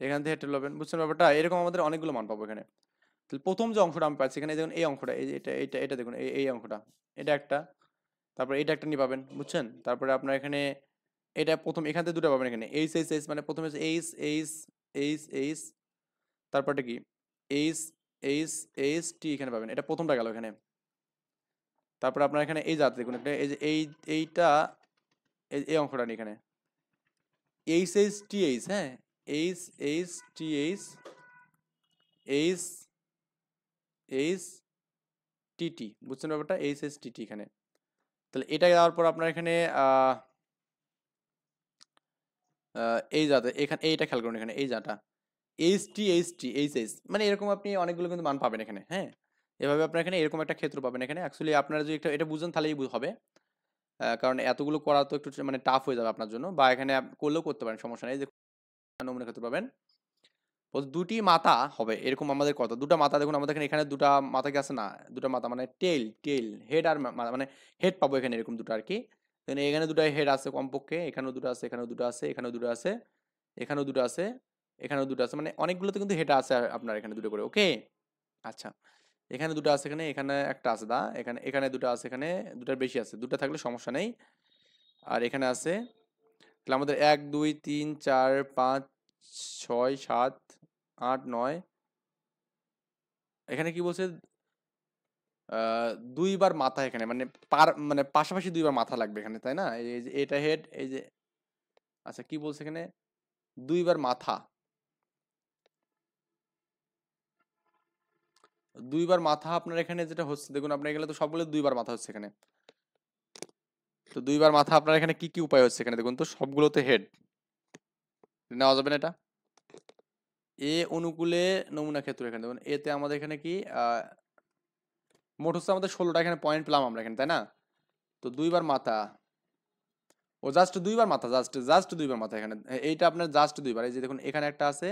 এখান থেকে হেড টেল পাবেন, বুঝছেন ব্যাপারটা? এরকম আমাদের অনেকগুলো মান পাবো এখানে। তাহলে প্রথম যে অংশটা আমি পাচ্ছি এখানে দেখুন, এই অংশটা, এই যে এটা দেখুন, এই অংশটা, এটা একটা, তারপরে এটা একটা নিয়ে পাবেন, বুঝছেন? তারপরে আপনার এখানে এটা প্রথম এখান থেকে দুটো পাবেন এখানে, এইচ এইচ এইচ, মানে প্রথমে হচ্ছে এইচ এইচ এইচ এইচ, তারপরটা কি এইচ এইচ এইচ টি এখানে পাবেন, এটা প্রথমটা গেল এখানে। তারপর আপনার এখানে এই জাত দেখুন একটা, এই যে এইটা, এই অংশটা নিয়ে এখানে এইচ এইচ টি এইচ, হ্যাঁ, H H T H, H H T T, বুঝছেন ব্যাপারটা? এইচ এইচ টি টি এখানে। তাহলে এটা যাওয়ার পর আপনার এখানে এই জাতে এখানে এইটা খেয়াল করুন, এখানে এই জাটা H T H T H H, মানে এরকম আপনি অনেকগুলো কিন্তু মান পাবেন এখানে, হ্যাঁ। এভাবে আপনার এখানে এরকম একটা ক্ষেত্র পাবেন এখানে। অ্যাকচুয়ালি আপনারা যদি এটা বুঝেন তাহলেই হবে, কারণ এতগুলো করা তো একটু মানে টাফ হয়ে যাবে আপনার জন্য, বা এখানে করলেও করতে পারেন, সমস্যা নেই। যে নমুনা ক্ষেত্র পাবেন, দুটি মাথা হবে এরকম আমাদের কত, দুটা মাথা দেখুন আমাদের এখানে দুটা মাথা কি আছে না, দুটা মাথা মানে টেল টেল, হেড আর মানে হেড পাবো এখানে এরকম দুটো আর কি। এখানে দুটো হেড আছে কমপক্ষে, এখানেও দুটো আছে, এখানেও দুটো আছে, এখানেও দুটো আছে, এখানেও দুটো আছে, এখানেও দুটো আছে, মানে অনেকগুলোতে কিন্তু হেড আছে আপনার এখানে দুটো করে, ওকে। আচ্ছা, এখানে দুটো আছে, এখানে এখানে একটা আছে, দা এখানে এখানে দুটো আছে, এখানে দুটার বেশি আছে, দুটো থাকলে সমস্যা নেই। আর এখানে আছে, তাহলে আমাদের 1 2 3 4 5 6 7 8 9, এখানে কি বলছে দুইবার মাথা এখানে, মানে মানে পাশাপাশি দুইবার মাথা লাগবে এখানে, তাই না? এই যে এটা হেড, এই যে, আচ্ছা কি বলছে এখানে দুইবার মাথা, দুইবার মাথা আপনার এখানে যেটা হচ্ছে দেখুন, আপনার এখানে তো সবগুলো দুইবার মাথা হচ্ছে এখানে। তো দুইবার মাথা আপনার এখানে কি কি উপায় হচ্ছে এখানে দেখুন তো, সবগুলোতে হেড নেওয়া যাবে না এটা। এ অনুকূলে নমুনা ক্ষেত্র এখানে দেখুন, এতে আমাদের এখানে কি মোট হচ্ছে আমাদের 16টা এখানে পয়েন্ট পেলাম আমরা এখানে, তাই না? তো দুইবার মাথা, ও জাস্ট দুইবার মাথা, জাস্ট দুইবার মাথা এখানে, এইটা আপনার জাস্ট দুইবার, এই যে দেখুন এখানে একটা আছে,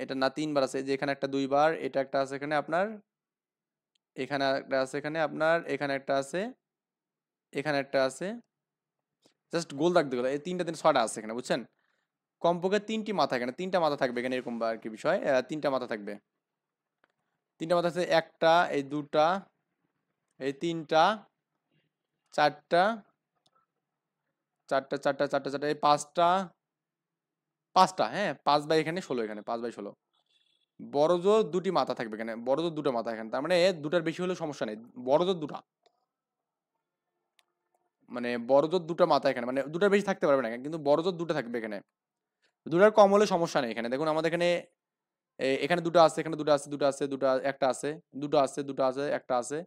এটা না তিনবার আছে, এই যে এখানে একটা দুইবার, এটা একটা আছে এখানে আপনার, এখানে একটা আছে এখানে আপনার, এখানে একটা আছে, এখানে একটা আছে, জাস্ট গোল দাগ দিগুলো, এই তিনটা 6টা আছে এখানে, বুঝছেন? কমপক্ষে 3টি মাথা এখানে, 3টা মাথা থাকবে এখানে, এরকম বা আর কি বিষয়, 3টা মাথা থাকবে, 3টা মাথা আছে, একটা, এই দুটা, এই তিনটা, চারটা, চারটা চারটা চারটা চারটা, এই পাঁচটা, পাঁচটা, হ্যাঁ, 5 বাই এখানে 16, এখানে 5 বাই 16, বড় জোর দুটি মাথা থাকবে এখানে, বড় জোর দুটো মাথা এখানে, তার মানে দুটার বেশি হলেও সমস্যা নেই, বড় জোর দুটা, মানে বড় জোর দুটো মাথা এখানে, মানে দুটার বেশি থাকতে পারবে না কিন্তু বড় জোর দুটো থাকবে এখানে, দুটার কম হলে সমস্যা নেই এখানে। দেখুন আমাদের এখানে এখানে দুটো আছে, এখানে দুটো আছে, দুটো আছে, দুটো একটা আছে, দুটো আছে, দুটো আছে, একটা আছে,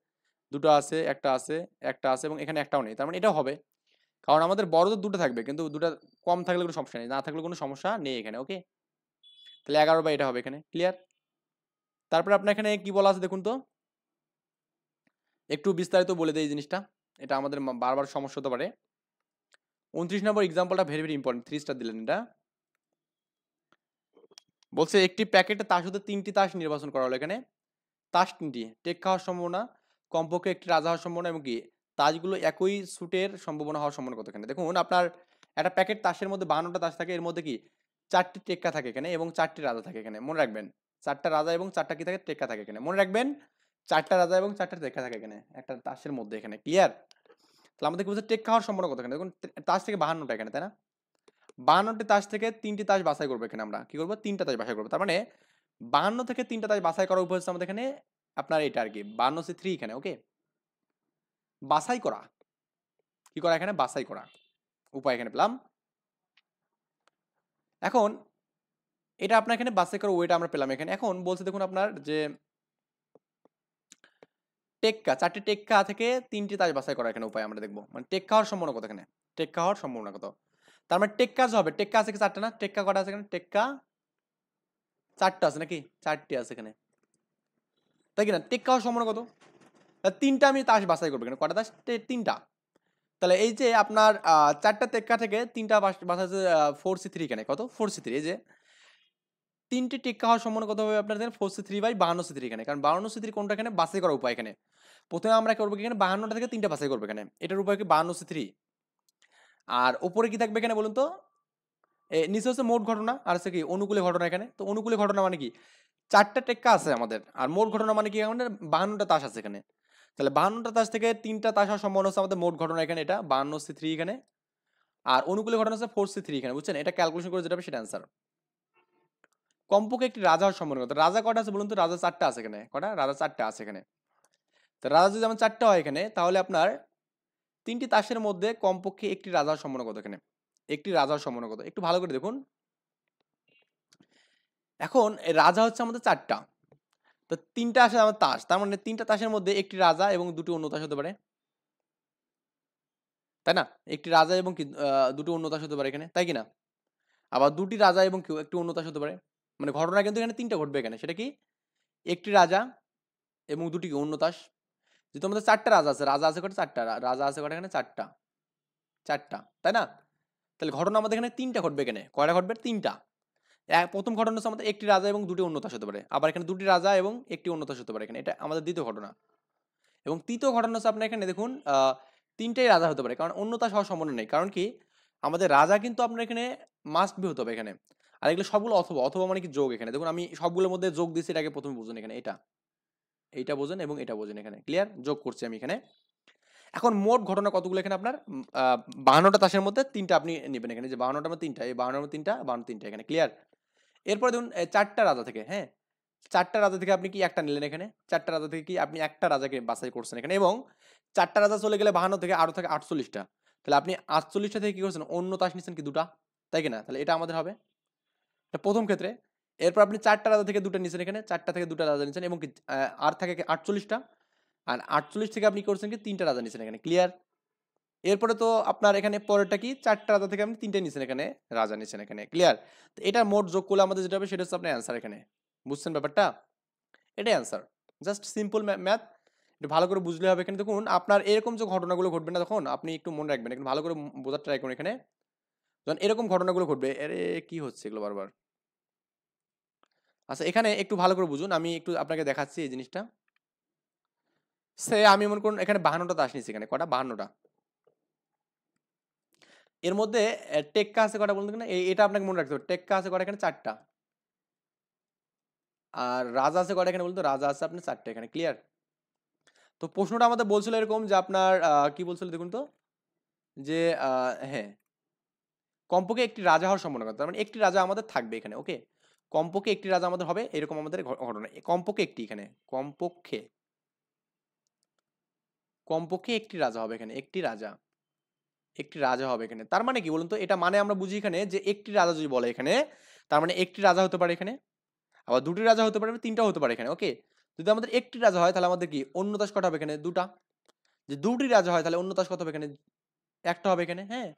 দুটো আছে, একটা আছে, একটা আছে, এবং এখানে একটাও নেই, তার মানে এটাও হবে, কারণ আমাদের বড় জোর দুটো থাকবে, কিন্তু দুটো কম থাকলে কোনো সমস্যা নেই, না থাকলে কোনো সমস্যা নেই এখানে, ওকে। তাহলে 11 বাই এটা হবে এখানে, ক্লিয়ার? তারপরে আপনার এখানে কি বলা আছে দেখুন তো, একটু বিস্তারিত বলে দেয় এই জিনিসটা, এটা আমাদের বারবার সমস্যা হতে পারে। 29 নম্বর এক্সাম্পলটা ভেরি ভেরি ইম্পর্টেন্ট, 3 স্টার দিলেন এটা। বলছে একটি প্যাকেটে তাস হতে 3টি তাস নির্বাচন করা হলো এখানে, তাস 3টি, টেক খাওয়ার সম্ভাবনা কমপক্ষে একটি রাজা হওয়ার সম্ভাবনা, এবং কি তাসগুলো একই স্যুটের সম্ভাবনা হওয়ার সম্ভাবনা কত এখানে। দেখুন আপনার একটা প্যাকেট তাসের মধ্যে 52টা তাস থাকে, এর মধ্যে কি 4টি টেক্কা থাকে এখানে, এবং 4টি রাজা থাকে এখানে, মনে রাখবেন 4টা রাজা এবং 4টা কি থাকে, টেক্কা থাকে এখানে, মনে রাখবেন 4টা রাজা এবং 4টা টেক্কা থাকে এখানে একটা তাসের মধ্যে এখানে, ক্লিয়ার? তাহলে আমাদের কি বলছে টেক্কা হওয়ার সম্ভাবনা কত এখানে, দেখুন তাস থেকে 52টা এখানে, তাই না? 52টি তাস থেকে 3টি তাস বাছাই করবো এখানে, আমরা কি করবো 3টা তাস বাছাই করবো, তার মানে 52 থেকে 3টা তাস বাছাই করার উপায় হচ্ছে আমাদের এখানে আপনার এটা আর কি 52C3 এখানে, ওকে। বাছাই করা, কি করা এখানে, বাছাই করা উপায় এখানে পেলাম। এখন এটা আপনার এখানে বাছাই করার ওয়েটা আমরা পেলাম এখানে। এখন বলছে দেখুন আপনার যে টেক্কা, 4টি টেক্কা থেকে 3টি তাস বাছাই করা এখানে উপায় আমরা দেখবো, মানে টেক্কা হওয়ার সম্ভাবনা কত এখানে, টেক্কা হওয়ার সম্ভাবনা কত। তার মানে টেক্কা হবে, টেক্কা আছে কি 4টা না, টেক্কা কটা আছে এখানে, টেক্কা 4টা আছে নাকি, 4টি আছে এখানে, তাই কি না? টেক্কা হওয়ার সম্ভাবনা কত, 3টা আমি তাস বাছাই করবো এখানে, কটা তাস, 3টা। তাহলে এই যে আপনার 4টা টেক্কা থেকে 3টা বাছাই 4C3 এখানে কত, 4C3, এই যে 3টি টেক্কা হওয়ার সম্ভাবনা কত হবে আপনার, 4C3 বাই 52C3 এখানে, কারণ 52C3 কোনটা এখানে বাছাই করার উপায় এখানে। প্রথমে আমরা করবো এখানে 52টা থেকে 3টা বাছাই করবো এখানে, এটার উপায় কি 52C3, আর উপরে কি থাকবে এখানে বলুন তো, নিচে হচ্ছে মোট ঘটনা আর হচ্ছে কি অনুকূলে ঘটনা এখানে। তো অনুকূলে ঘটনা মানে কি 4টা টেক্কা আছে আমাদের, আর মোট ঘটনা মানে কি আমাদের 52টা তাস আছে এখানে। তাহলে 52টা তাস থেকে 3টা তাস হওয়ার সম্ভাবনা হচ্ছে আমাদের মোট ঘটনা এখানে, এটা 52C3 এখানে। আর অনুকূলে ঘটনা হচ্ছে 4C3 এখানে, বুঝছেন? এটা ক্যালকুলেশন করে যেটা হবে সেটা অ্যান্সার। কমপক্ষে একটি রাজা হওয়ার সম্ভাবনা কত? রাজা কটা আছে বলুন তো? রাজা 4টা আছে এখানে। কটা? রাজা 4টা আছে এখানে। তো রাজা যদি যেমন 4টা হয় এখানে, তাহলে আপনার 3টি তাসের মধ্যে কমপক্ষে একটি রাজা হওয়ার সম্ভাবনা কত এখানে? একটি রাজা হওয়ার সম্ভাবনা কত? একটু ভালো করে দেখুন। এখন এই রাজা হচ্ছে আমাদের 4টা। তো 3টা আসে আমার তাস। তার মানে 3টা তাসের মধ্যে একটি রাজা এবং দুটি অন্য তাস হতে পারে। তাই না? একটি রাজা এবং কি দুটি অন্য তাস হতে পারে এখানে। তাই কি না? আবার দুটি রাজা এবং কি একটি অন্য তাস হতে পারে। মানে ঘটনা কিন্তু এখানে 3টা ঘটবে এখানে। সেটা কি? একটি রাজা এবং দুটি কি অন্য তাস। যেহেতু আমাদের 4টা রাজা আছে। রাজা আছে কয়টা? 4টা। রাজা আছে কয়টা এখানে? 4টা। 4টা। তাই না? তাহলে ঘটনা আমাদের এখানে 3টা ঘটবে এখানে। কয়টা ঘটবে? 3টা। প্রথম ঘটনা হচ্ছে আমাদের একটি রাজা এবং দুটি অন্য তাস হতে পারে। আবার এখানে দুটি রাজা এবং একটি অন্য তাস হতে পারে এখানে। এটা আমাদের দ্বিতীয় ঘটনা। এবং তৃতীয় ঘটনা হচ্ছে আপনার এখানে দেখুন 3টাই রাজা হতে পারে। কারণ অন্য তাস হওয়ার সম্ভাবনা নেই। কারণ কি? আমাদের রাজা কিন্তু আপনার এখানে মাস্ট বি হতে হবে এখানে। আর এগুলো সবগুলো অথবা। অথবা মানে কি যোগ এখানে। দেখুন আমি সবগুলোর মধ্যে যোগ দিয়েছি, এটাকে প্রথমে বুঝুন এখানে এটা। এইটা বোঝেন এবং এটা বোঝেন এখানে। ক্লিয়ার? যোগ করছি আমি এখানে। এখন মোট ঘটনা কতগুলো এখানে আপনার? 52টা তাসের মধ্যে 3টা আপনি নিবেন এখানে, যে 52টার মধ্যে 3টা, এই 52টার মধ্যে 3টা, 52 3টা এখানে। ক্লিয়ার? এরপরে দেখুন 4টা রাজা থেকে, হ্যাঁ? 4টা রাজা থেকে আপনি কি একটা নিলেন এখানে? 4টা রাজা থেকে কি আপনি একটা রাজাকে বাছাই করছেন এখানে, এবং 4টা রাজা চলে গেলে 52 থেকে আরো থাকে 48টা। তাহলে আপনি 48টা থেকে কি করছেন? অন্য তাস নিচ্ছেন কি 2টা। তাই কি না? তাহলে এটা আমাদের হবে। এটা প্রথম ক্ষেত্রে। এরপর আপনি 4টা রাজা থেকে 2টা নিছেন এখানে। 4টা থেকে 2টা রাজা নিছেন এবং কি আর থাকে কি 48টা। আর 48 থেকে আপনি করছেন কি 3টা রাজা নিছেন এখানে। ক্লিয়ার? এরপরে তো আপনার এখানে পরেরটা কি 4টা রাজা থেকে আপনি 3টা নিছেন এখানে, রাজা নিছেন এখানে। ক্লিয়ার? তো এটা মোট যোগ করলে আমাদের যেটা হবে সেটা হচ্ছে আপনার অ্যান্সার এখানে। বুঝছেন ব্যাপারটা? এটাই অ্যান্সার। Just simple math. একটু ভালো করে বুঝলে হবে এখানে। দেখুন আপনার এরকম যে ঘটনাগুলো ঘটবে না, তখন আপনি একটু মনে রাখবেন, একটু ভালো করে বোঝার ট্রাই করুন এখানে। যখন এরকম ঘটনাগুলো ঘটবে, আরে কি হচ্ছে এগুলো বারবার? আচ্ছা এখানে একটু ভালো করে বুঝুন, আমি একটু আপনাকে দেখাচ্ছি এই জিনিসটা। সে আমি মনে করুন এখানে 52টা তাস নিচ্ছি এখানে। কটা? 52টা। এর মধ্যে টেক্কা আছে কটা বলুন তো এখানে? এটা আপনাকে মনে রাখতে হবে। টেক্কা আছে কটা এখানে? 4টা। আর রাজা আছে কটা এখানে বলুন তো? রাজা আছে আপনার 4টা এখানে। ক্লিয়ার? তো প্রশ্নটা আমাদের বলছিল এরকম যে আপনার কি বলছিল দেখুন তো? যে হ্যাঁ, কমপক্ষে একটি রাজা হওয়ার সম্ভাবনা কত? তার মানে একটি রাজা আমাদের থাকবে এখানে। ওকে? কমপক্ষে একটি রাজা আমাদের হবে, এরকম আমাদের ঘটনা। কমপক্ষে একটি এখানে। কমপক্ষে কমপক্ষে একটি রাজা হবে এখানে। একটি রাজা। একটি রাজা হবে এখানে। তার মানে কি বলুন তো? এটা মানে আমরা বুঝি এখানে যে একটি রাজা যদি বলে এখানে, তার মানে একটি রাজা হতে পারে এখানে। আবার দুটি রাজা হতে পারে, 3টাও হতে পারে এখানে। ওকে? যদি আমাদের একটি রাজা হয় তাহলে আমাদের কি অন্য তাস কটা হবে এখানে? 2টা। যে দুটি রাজা হয় তাহলে অন্য তাস কত হবে এখানে? একটা হবে এখানে। হ্যাঁ?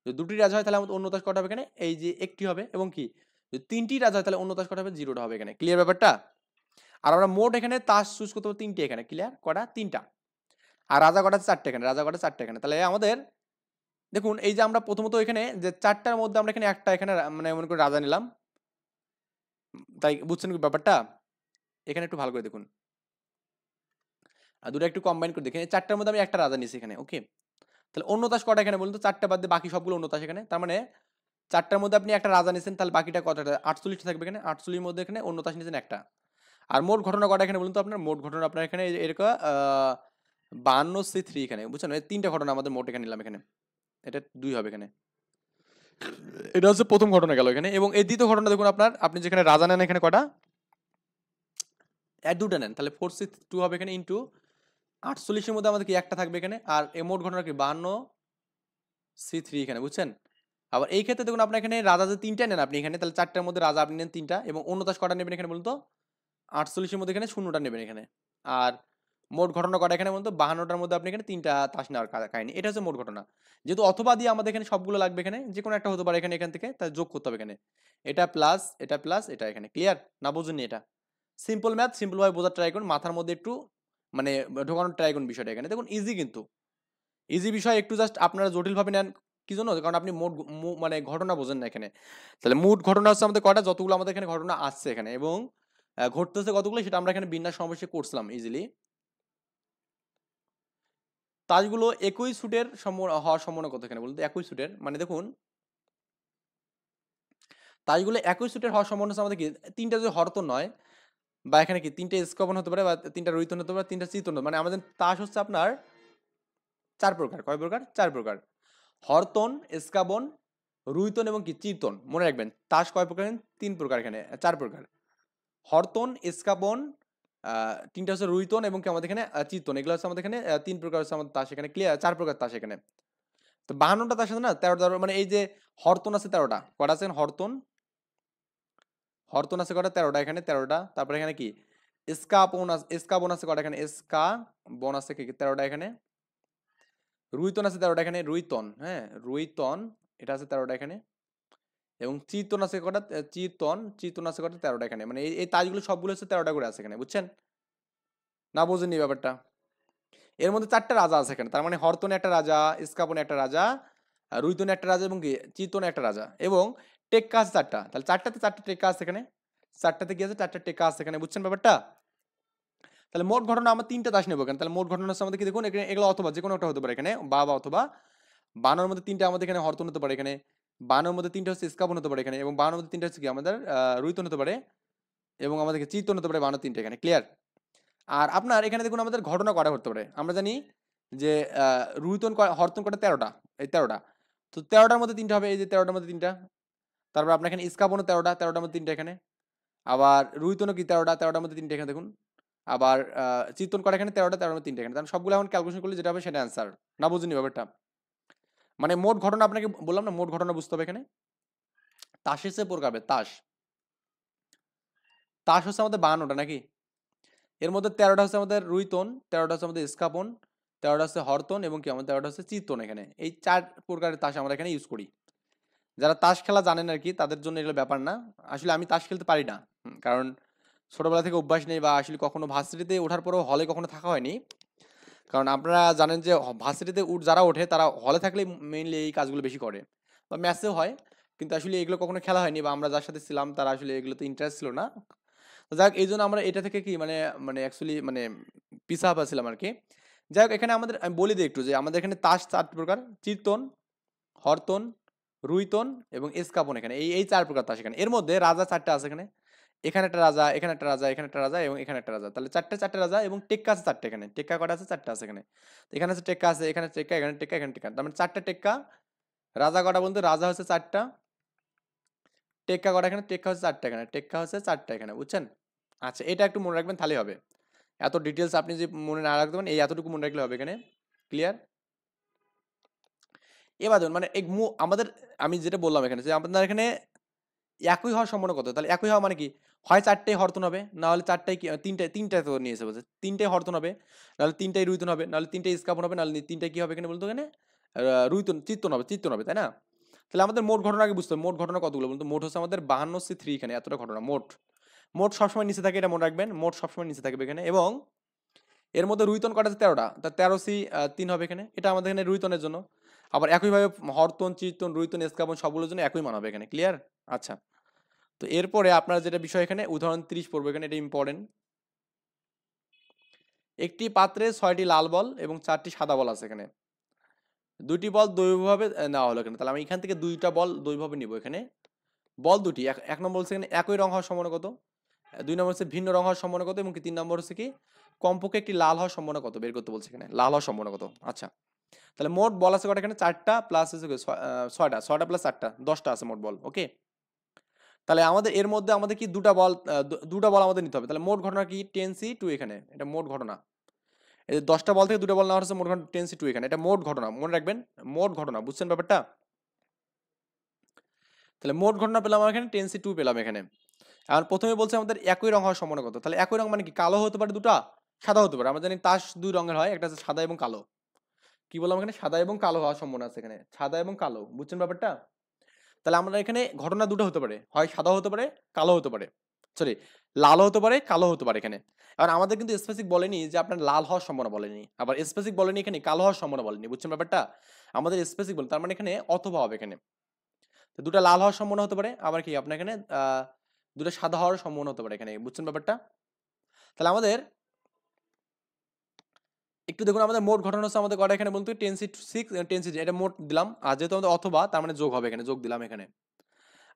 যদি দুটি রাজা হয় তাহলে আমাদের অন্য তাস কটা হবে এখানে? এই যে একটি হবে, এবং কি যদি 3টি রাজা হয় তাহলে অন্য তাস কটা হবে? 0টা হবে এখানে। ক্লিয়ার ব্যাপারটা? আর আমরা মোট এখানে তাস চুজ করতে হবে 3টে এখানে। ক্লিয়ার? কটা? 3টা। আর রাজা কটা আছে? 4টে এখানে। রাজা কটা? 4টে এখানে। তাহলে আমাদের দেখুন এই যে আমরা প্রথমত এখানে যে 4টার মধ্যে আমরা এখানে একটা এখানে মানে মনে করি রাজা নিলাম। তাই বুঝছেন কি ব্যাপারটা? এখানে একটু ভালো করে দেখুন। আর দুটো একটু কম্বাইন করে দেখেন। এই 4টার মধ্যে আমি একটা রাজা নিছি এখানে। ওকে? তাহলে অন্য তাস কটা এখানে বলুন তো? 4টা বাদ দিয়ে বাকি সবগুলো অন্য তাস এখানে। তার মানে 4টার মধ্যে আপনি একটা রাজা নিছেন, তাহলে বাকিটা কতটা? 48টা থাকবে এখানে। 48 এর মধ্যে এখানে অন্য তাস নিছেন একটা। আর মোট ঘটনা কটা এখানে বলুন তো আপনার? মোট ঘটনা আপনার এখানে এরকম 52C3 এখানে। বুঝছেন? এই 3টা ঘটনা আমাদের মোট এখানে নিলাম এখানে। এটা 2 হবে এখানে। এটা হচ্ছে প্রথম ঘটনা গেল এখানে, এবং এই দ্বিতীয় ঘটনা দেখুন আপনার, আপনি যেখানে রাজা নেন এখানে কটা? 2টা নেন, তাহলে 4C2 হবে এখানে ইন্টু 48 এর মধ্যে আমাদের কি একটা থাকবে এখানে, আর এই মোট ঘটনা কি 52C3 এখানে। বুঝছেন? আবার এই ক্ষেত্রে দেখুন আপনার এখানে রাজা যে 3টা নেন আপনি এখানে, তাহলে 4টার মধ্যে রাজা আপনি নেন 3টা, এবং অন্য তাস কটা নেবেন এখানে বলুন তো? 48 এর মধ্যে এখানে 0টা নেবেন এখানে। আর মোট ঘটনা কটা এখানে বলুন তো? 52টার মধ্যে আপনি এখানে 3টা তাস নেওয়ার কাহিনী। এটা হচ্ছে মোট ঘটনা। যেহেতু অথবা দিয়ে আমাদের এখানে সবগুলো লাগবে এখানে, যেকোনো একটা হতে পারে এখানে, এখান থেকে তাই যোগ করতে হবে এখানে। এটা প্লাস এটা প্লাস এটা এখানে। ক্লিয়ার? না বুঝুননি এটা? সিম্পল ম্যাথ, সিম্পল ভাবে বোঝার ট্রাই করুন, মাথার মধ্যে একটু মানে ঢোকানোর ট্রাই করুন বিষয়টা এখানে। দেখুন ইজি কিন্তু। ইজি বিষয় একটু জাস্ট আপনারা জটিলভাবে নেন। কি জন্য? কারণ আপনি মানে ঘটনা বোঝেন না এখানে। তাহলে মোট ঘটনা হচ্ছে আমাদের কয়টা? যতগুলো আমাদের এখানে ঘটনা আসছে এখানে, এবং ঘটতেছে কতগুলো সেটা আমরা এখানে বিন্যাস সমাবেশে করছিলাম ইজিলি। তাসগুলো একই সুটের হওয়ার সম্ভাবনা কত এখানে বলুন তো? একই সুটের মানে দেখুন তাজগুলো একই সুটের হওয়ার সম্ভাবনা হচ্ছে আমাদের কি তিনটা যদি হরতন নয় বা এখানে কি তিনটে স্কাবন হতে পারে বা তিনটা রুইতন হতে পারে তিনটা চিতন মানে আমাদের তাস হচ্ছে আপনার 4 প্রকার। কয় প্রকার? 4 প্রকার। হরতন, স্কাবন, রুইতন এবং কি চিতন। মনে রাখবেন তাস কয় প্রকার? 3 প্রকার এখানে 4 প্রকার। হরতন, স্কাবন, তিনটা হচ্ছে রুইতন এবং কি আমাদের এখানে চিতন। এগুলো হচ্ছে আমাদের এখানে 3 প্রকার হচ্ছে আমাদের তাস এখানে ক্লিয়ার 4 প্রকার তাস এখানে। তো 52টা তাস আছে না 13 মানে এই যে হরতন আছে 13টা। কয়টা আছে? হরতন হরতন আছে কয়টা? 13টা এখানে 13টা। তারপরে এখানে কি স্কাবন আছে কয়টা এখানে? স্কাবন আছে কি 13টা এখানে। রুইতন আছে 13টা এখানে রুইতন, হ্যাঁ? রুইতন এটা আছে 13টা এখানে। এবং চিতন আছে কয়টা? চিতন আছে কয়টা? 13টা এখানে। মানে এই তাজগুলো সবগুলো হচ্ছে 13টা করে আছে এখানে। বুঝছেন? না বোঝেননি ব্যাপারটা? এর মধ্যে 4টা রাজা আছে এখানে। তার মানে হরতনে একটা রাজা, স্কাবনে একটা রাজা, রুইতনে একটা রাজা এবং কি চিতনে একটা রাজা এবং টেক্কা আছে 4টা। তাহলে 4টাতে 4টা টেক্কা আছে এখানে। 4টাতে কি আছে? 4টা টেক্কা আছে এখানে। বুঝছেন ব্যাপারটা? তাহলে মোট ঘটনা আমরা 3টা দাস নেব কেন? তাহলে মোট ঘটনা হচ্ছে আমাদের কি দেখুন এখানে এগুলো অথবা যেকোনো একটা হতে পারে এখানে বা অথবা 52 এর মধ্যে 3টা আমাদের এখানে হরতন হতে পারে এখানে। 52 এর মধ্যে 3টা হচ্ছে স্কাবন হতে পারে এখানে এবং 52 এর মধ্যে 3টা হচ্ছে কি আমাদের রুইতন হতে পারে এবং আমাদেরকে চিতন হতে পারে 52 3টা এখানে ক্লিয়ার। আর আপনার এখানে দেখুন আমাদের ঘটনা কয়টা করতে পারে? আমরা জানি যে হরতন কয়টা? 13টা। এই 13টা। তো 13টার মধ্যে 3টা হবে এই যে 13টার মধ্যে 3টা। তারপর আপনার এখানে স্কাবনও 13টা, 13টার মধ্যে 3টা এখানে। আবার রুইতনও কি 13টা, 13টার মধ্যে 3টা এখানে দেখুন। আবার চিতন কয়টা এখানে? 13টা, 13টার মধ্যে 3টা এখানে। তাহলে সবগুলো এখন ক্যালকুলেশন করলে যেটা হবে সেটা অ্যান্সার। না বুঝেননি ব্যাপারটা? মানে মোট ঘটনা আপনাকে বললাম না মোট ঘটনা বুঝতে হবে এখানে। তাসের চেয়ে প্রকার হবে তাস। তাস হচ্ছে আমাদের 52টা নাকি? এর মধ্যে 13টা হচ্ছে আমাদের রুইতন, 13টা হচ্ছে আমাদের স্কাপন, 13টা হচ্ছে হরতন এবং কি আমাদের 13টা হচ্ছে চিতন এখানে। এই 4 প্রকারের তাস আমরা এখানে ইউজ করি। যারা তাস খেলা জানেন আর কি তাদের জন্য এগুলো ব্যাপার না। আসলে আমি তাস খেলতে পারি না। কারণ ছোটবেলা থেকে অভ্যাস নেই বা আসলে কখনো ভার্সিটিতে ওঠার পরেও হলে কখনো থাকা হয়নি। কারণ আপনারা জানেন যে ভার্সিটিতে যারা ওঠে তারা হলে থাকলেই মেইনলি এই কাজগুলো বেশি করে বা ম্যাচেও হয় কিন্তু আসলে এগুলো কখনো খেলা হয়নি বা আমরা যার সাথে ছিলাম তারা আসলে এগুলোতে ইন্টারেস্ট ছিল না। তো যাই হোক এই জন্য আমরা এটা থেকে কি মানে মানে অ্যাকচুয়ালি মানে পিছাপা ছিলাম আর কি। যাই হোক এখানে আমাদের আমি বলে দিই একটু যে আমাদের এখানে তাস 4 প্রকার চিরতন, হরতন, রুইতন এবং এসকাপন এখানে এই 4 প্রকার তাস এখানে। এর মধ্যে রাজা 4টা আছে এখানে। এখানে একটা রাজা, এখানে একটা রাজা, এখানে একটা রাজা এবং এখানে একটা রাজা। তাহলে 4টে রাজা এবং টেক্কা আছে 4টে এখানে। টেক্কা কয়টা আছে? 4টা আছে এখানে। তো এখানে আছে টেক্কা আছে, এখানে টেক্কা, এখানে টেক্কা, এখানে টেক্কা। তার মানে 4টা টেক্কা। রাজা কয়টা বলতে? রাজা হচ্ছে 4টা। টেক্কা কয়টা এখানে? টেক্কা হচ্ছে 4টা এখানে। টেক্কা হচ্ছে 4টা এখানে। বুঝছেন? আচ্ছা এটা একটু মনে রাখবেন তাহলেই হবে। এত ডিটেইলস আপনি যে মনে না রাখতে পারেন এই এতটুকু মনে রাখলে হবে এখানে। ক্লিয়ার? এবার দেখুন মানে আমাদের আমি যেটা বললাম এখানে যে আপনার এখানে একই হওয়ার সম্ভাবনা কত? তাহলে একই হওয়া মানে কি? হয় 4টাই হরতন হবে, না হলে 4টাই কি 3টাই তো নিয়েছে বলছে। 3টাই হরতন হবে, নাহলে 3টাই রুইতন হবে, নাহলে 3টাই স্কাপন হবে, নাহলে 3টাই কি হবে এখানে বলতো এখানে? চিত্তন হবে, তাই না? তাহলে আমাদের মোট ঘটনা আগে বুঝতে হবে। মোট ঘটনা কতগুলো বলুন তো? মোট হচ্ছে আমাদের 52C3 এখানে এতটা ঘটনা মোট। মোট সবসময় নিচে থাকে এটা মনে রাখবেন। মোট সবসময় নিচে থাকবে এখানে এবং এর মধ্যে রুইতন কটা আছে? 13টা। তা 13C3 হবে এখানে। এটা আমাদের এখানে রুইতনের জন্য। আবার একইভাবে হরতন, চিত্তন, রুইতন, স্কাপন সবগুলোর জন্য একই মান হবে এখানে। ক্লিয়ার? আচ্ছা। তো এরপরে আপনার যেটা বিষয় এখানে উদাহরণ 30 পড়বো এখানে এটা ইম্পর্টেন্ট। একটি পাত্রে 6টি লাল বল এবং 4টি সাদা বল আছে এখানে। দুইটি বল দৈর্ঘ্যভাবে নেওয়া হলো এখানে। তাহলে আমি এখান থেকে দুইটা বল দৈর্ঘ্যভাবে নিব এখানে। বল দুটি এক নম্বর হচ্ছে এখানে একই রং হওয়ার সম্ভাবনা কত? 2 নম্বর হচ্ছে ভিন্ন রং হওয়ার সম্ভাবনা কত এবং কি 3 নম্বর হচ্ছে কি কমপক্ষে একটি লাল হওয়ার সম্ভাবনা কত বের করতে বলছে এখানে। লাল হওয়ার সম্ভাবনা কত? আচ্ছা। তাহলে মোট বল আছে কটা এখানে? 4টা প্লাস হচ্ছে 6টা। 6টা প্লাস 4টা 10টা আছে মোট বল। ওকে? তাহলে আমাদের এর মধ্যে আমাদের কি দুটা বল আমাদের নিতে হবে। তাহলে মোট ঘটনা কি 10C2 এখানে। এটা মোট ঘটনা। এই যে 10টা বল থেকে দুটো বল নেওয়া হচ্ছে মোট ঘটনা 10C2 এখানে। এটা মোট ঘটনা। মনে রাখবেন মোট ঘটনা। বুঝছেন ব্যাপারটা? তাহলে মোট ঘটনা পেলাম আমরা এখানে 10C2 পেলাম এখানে। আর প্রথমে বলছে আমাদের একই রং হওয়ার সম্ভাবনা কত? তাহলে একই রং মানে কি কালো হতে পারে দুটা, সাদা হতে পারে। আমরা জানি তাস দুই রঙের হয়, একটা হচ্ছে সাদা এবং কালো। কি বললাম এখানে? সাদা এবং কালো হওয়ার সম্ভাবনা আছে এখানে। সাদা এবং কালো। বুঝছেন ব্যাপারটা? তাহলে আমরা এখানে ঘটনা দুটো হতে পারে, হয় সাদা হতে পারে, কালো হতে পারে, সরি লাল হতে পারে, কালো হতে পারে এখানে। এবার আমাদের কিন্তু স্পেসিফিক বলেনি যে আপনার লাল হওয়ার সম্ভাবনা বলেনি, আবার স্পেসিফিক বলেনি এখানে কালো হওয়ার সম্ভাবনা বলেনি। বুঝছেন ব্যাপারটা? আমাদের স্পেসিফিক বলে তার মানে এখানে অথবা হবে এখানে। তো দুটা লাল হওয়ার সম্ভাবনা হতে পারে, আবার কি আপনার এখানে দুটো সাদা হওয়ার সম্ভাবনা হতে পারে এখানে। বুঝছেন ব্যাপারটা? তাহলে আমাদের একটু দেখুন আমাদের মোট ঘটনা হচ্ছে আমাদের কটা এখানে বলতে 10C6 10C এটা মোট দিলাম, আর যেহেতু আমাদের অথবা তার মানে যোগ হবে এখানে, যোগ দিলাম এখানে।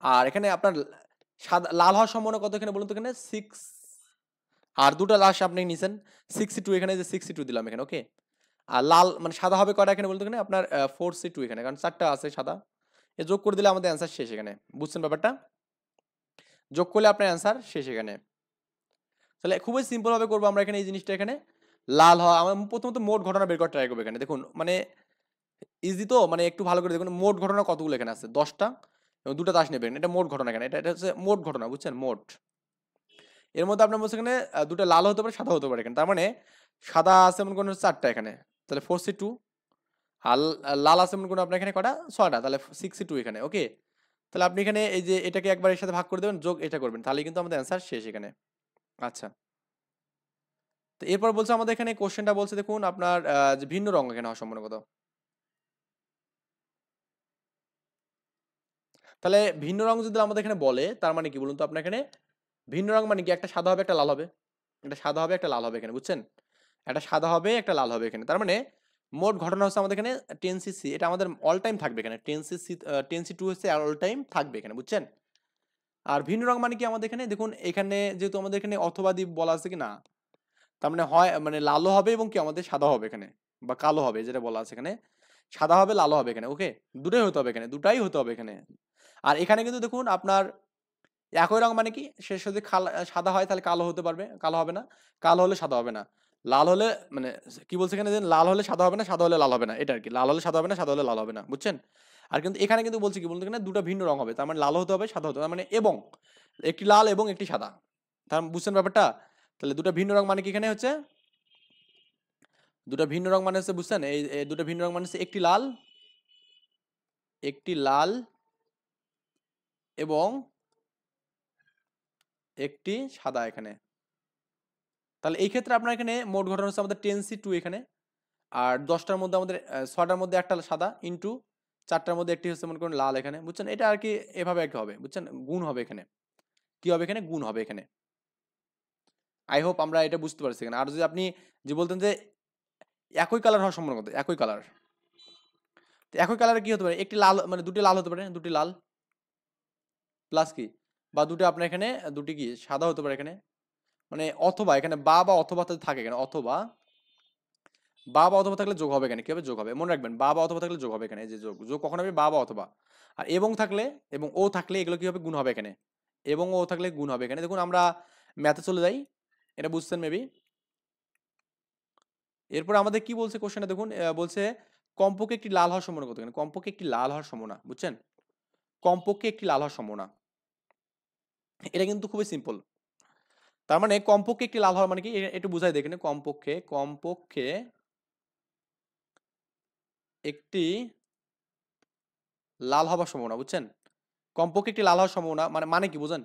আর এখানে আপনার সাদা লাল হওয়ার সম্ভাবনা কত এখানে বলুন তো, এখানে 6। আর দুটো লাশ আপনি নিছেন 62, এখানে যে 62 দিলাম এখানে, ওকে। আর লাল মানে সাদা হবে কয়টা এখানে বলতে, এখানে আপনার 4C2 এখানে, কারণ 4টা আছে সাদা। এ যোগ করে দিলে আমাদের অ্যান্সার শেষ এখানে। বুঝছেন ব্যাপারটা? যোগ করলে আপনার অ্যান্সার শেষ এখানে। তাহলে খুবই সিম্পল ভাবে করবো আমরা এখানে এই জিনিসটা। এখানে লাল হওয়া, আমরা প্রথমত মোট ঘটনা বের করার ট্রাই করবো এখানে। দেখুন মানে ইজি তো, মানে একটু ভালো করে দেখুন মোট ঘটনা কতগুলো এখানে আছে, 10টা, এবং দুটো তাস নেবেন, এটা মোট ঘটনা এখানে, এটা হচ্ছে মোট ঘটনা, বুঝছেন, মোট। এর মধ্যে আপনার বলছে এখানে দুটো লাল হতে পারে, সাদা হতে পারে এখানে, তার মানে সাদা আছে মনে করেন 4টা এখানে, তাহলে 4C2। আর লাল আছে মনে করেন আপনার এখানে কটা, 6টা, তাহলে 6C2 এখানে, ওকে। তাহলে আপনি এখানে এই যে এটাকে একবার এর সাথে ভাগ করে দেবেন, যোগ এটা করবেন, তাহলে কিন্তু আমাদের অ্যান্সার শেষ এখানে। আচ্ছা, তো এরপর বলছে আমাদের এখানে কোশ্চেনটা বলছে দেখুন আপনার যে ভিন্ন রঙ এখানে হওয়ার সম্ভাবনা কত। তাহলে ভিন্ন রঙ যদি আমাদের এখানে বলে, তার মানে কি বলুন তো আপনার এখানে, ভিন্ন রঙ মানে কি, একটা সাদা হবে একটা লাল হবে, একটা সাদা হবে একটা লাল হবে এখানে, বুঝছেন, একটা সাদা হবে একটা লাল হবে এখানে, তার মানে মোট ঘটনা হচ্ছে আমাদের এখানে 10cc, এটা আমাদের অল টাইম থাকবে এখানে, 10cc 10c2 হচ্ছে অল টাইম থাকবে এখানে, বুঝছেন। আর ভিন্ন রঙ মানে কি আমাদের এখানে দেখুন, এখানে যেহেতু আমাদের এখানে অথবা দ্বীপ বলা আছে কি না, তার মানে হয় মানে লালও হবে এবং কি আমাদের সাদা হবে এখানে, বা কালো হবে, যেটা বলা আছে এখানে, সাদা হবে লালও হবে এখানে, ওকে। দুটোই হতে হবে এখানে, দুটাই হতে হবে এখানে। আর এখানে কিন্তু দেখুন আপনার একই রং মানে কি, সে যদি সাদা হয় তাহলে কালো হতে পারবে, কালো হবে না, কালো হলে সাদা হবে না, লাল হলে মানে কি বলছে এখানে যে লাল হলে সাদা হবে না, সাদা হলে লাল হবে না, এটা আর কি, লাল হলে সাদা হবে না, সাদা হলে লাল হবে না, বুঝছেন। আর কিন্তু এখানে কিন্তু বলছে কি বলতে, এখানে দুটো ভিন্ন রং হবে, তার মানে লাল হতে হবে সাদা হতে হবে, তার মানে এবং একটি লাল এবং একটি সাদা, তার বুঝছেন ব্যাপারটা। তাহলে দুটো ভিন্ন রং মানে কি এখানে হচ্ছে, দুটো ভিন্ন রং মানে হচ্ছে, বুঝছেন, এই দুটো ভিন্ন রং মানে হচ্ছে একটি লাল এবং একটি সাদা এখানে। তাহলে এই ক্ষেত্রে আপনার এখানে মোট ঘটনা হচ্ছে আমাদের 10C2 এখানে, আর 10টার মধ্যে আমাদের 6টার মধ্যে একটা সাদা ইন্টু 4টার মধ্যে একটি হচ্ছে মনে করুন লাল এখানে, বুঝছেন, এটা আর কি এভাবে আর কি হবে, বুঝছেন, গুণ হবে এখানে, কি হবে এখানে, গুণ হবে এখানে। আই হোপ আমরা এটা বুঝতে পারছি এখানে। আর যদি আপনি যে বলতেন যে একই কালার হওয়ার সম্ভাবনা কত, একই কালার, তো একই কালারে কি হতে পারে, একটি লাল মানে দুটি লাল হতে পারে, দুটি লাল প্লাস কি, বা দুটো আপনার এখানে দুটি কি সাদা হতে পারে এখানে, মানে অথবা এখানে বা অথবা থাকে এখানে, অথবা বা অথবা থাকলে যোগ হবে এখানে, কি হবে, যোগ হবে, মনে রাখবেন বা অথবা থাকলে যোগ হবে এখানে, এই যে যোগ, যোগ কখন হবে, বা অথবা। আর এবং থাকলে, এবং ও থাকলে এগুলো কি হবে, গুণ হবে এখানে, এবং ও থাকলে গুণ হবে এখানে। দেখুন আমরা ম্যাথে চলে যাই, এটা বুঝছেন মেবি। এরপর আমাদের কি বলছে কোশ্চেনে দেখুন, বলছে কমপক্ষে একটি লাল হওয়ার সম্ভাবনা কত, এখানে কমপক্ষে একটি লাল হওয়ার সম্ভাবনা, বুঝছেন, কমপক্ষে একটি লাল হওয়ার সম্ভাবনা, এটা কিন্তু খুবই সিম্পল। তার মানে কমপক্ষে একটি লাল হওয়ার মানে কি, একটু বুঝাই দেখেন, কমপক্ষে কমপক্ষে একটি লাল হওয়ার সম্ভাবনা, বুঝছেন, কমপক্ষে একটি লাল হওয়ার সম্ভাবনা মানে মানে কি বুঝেন।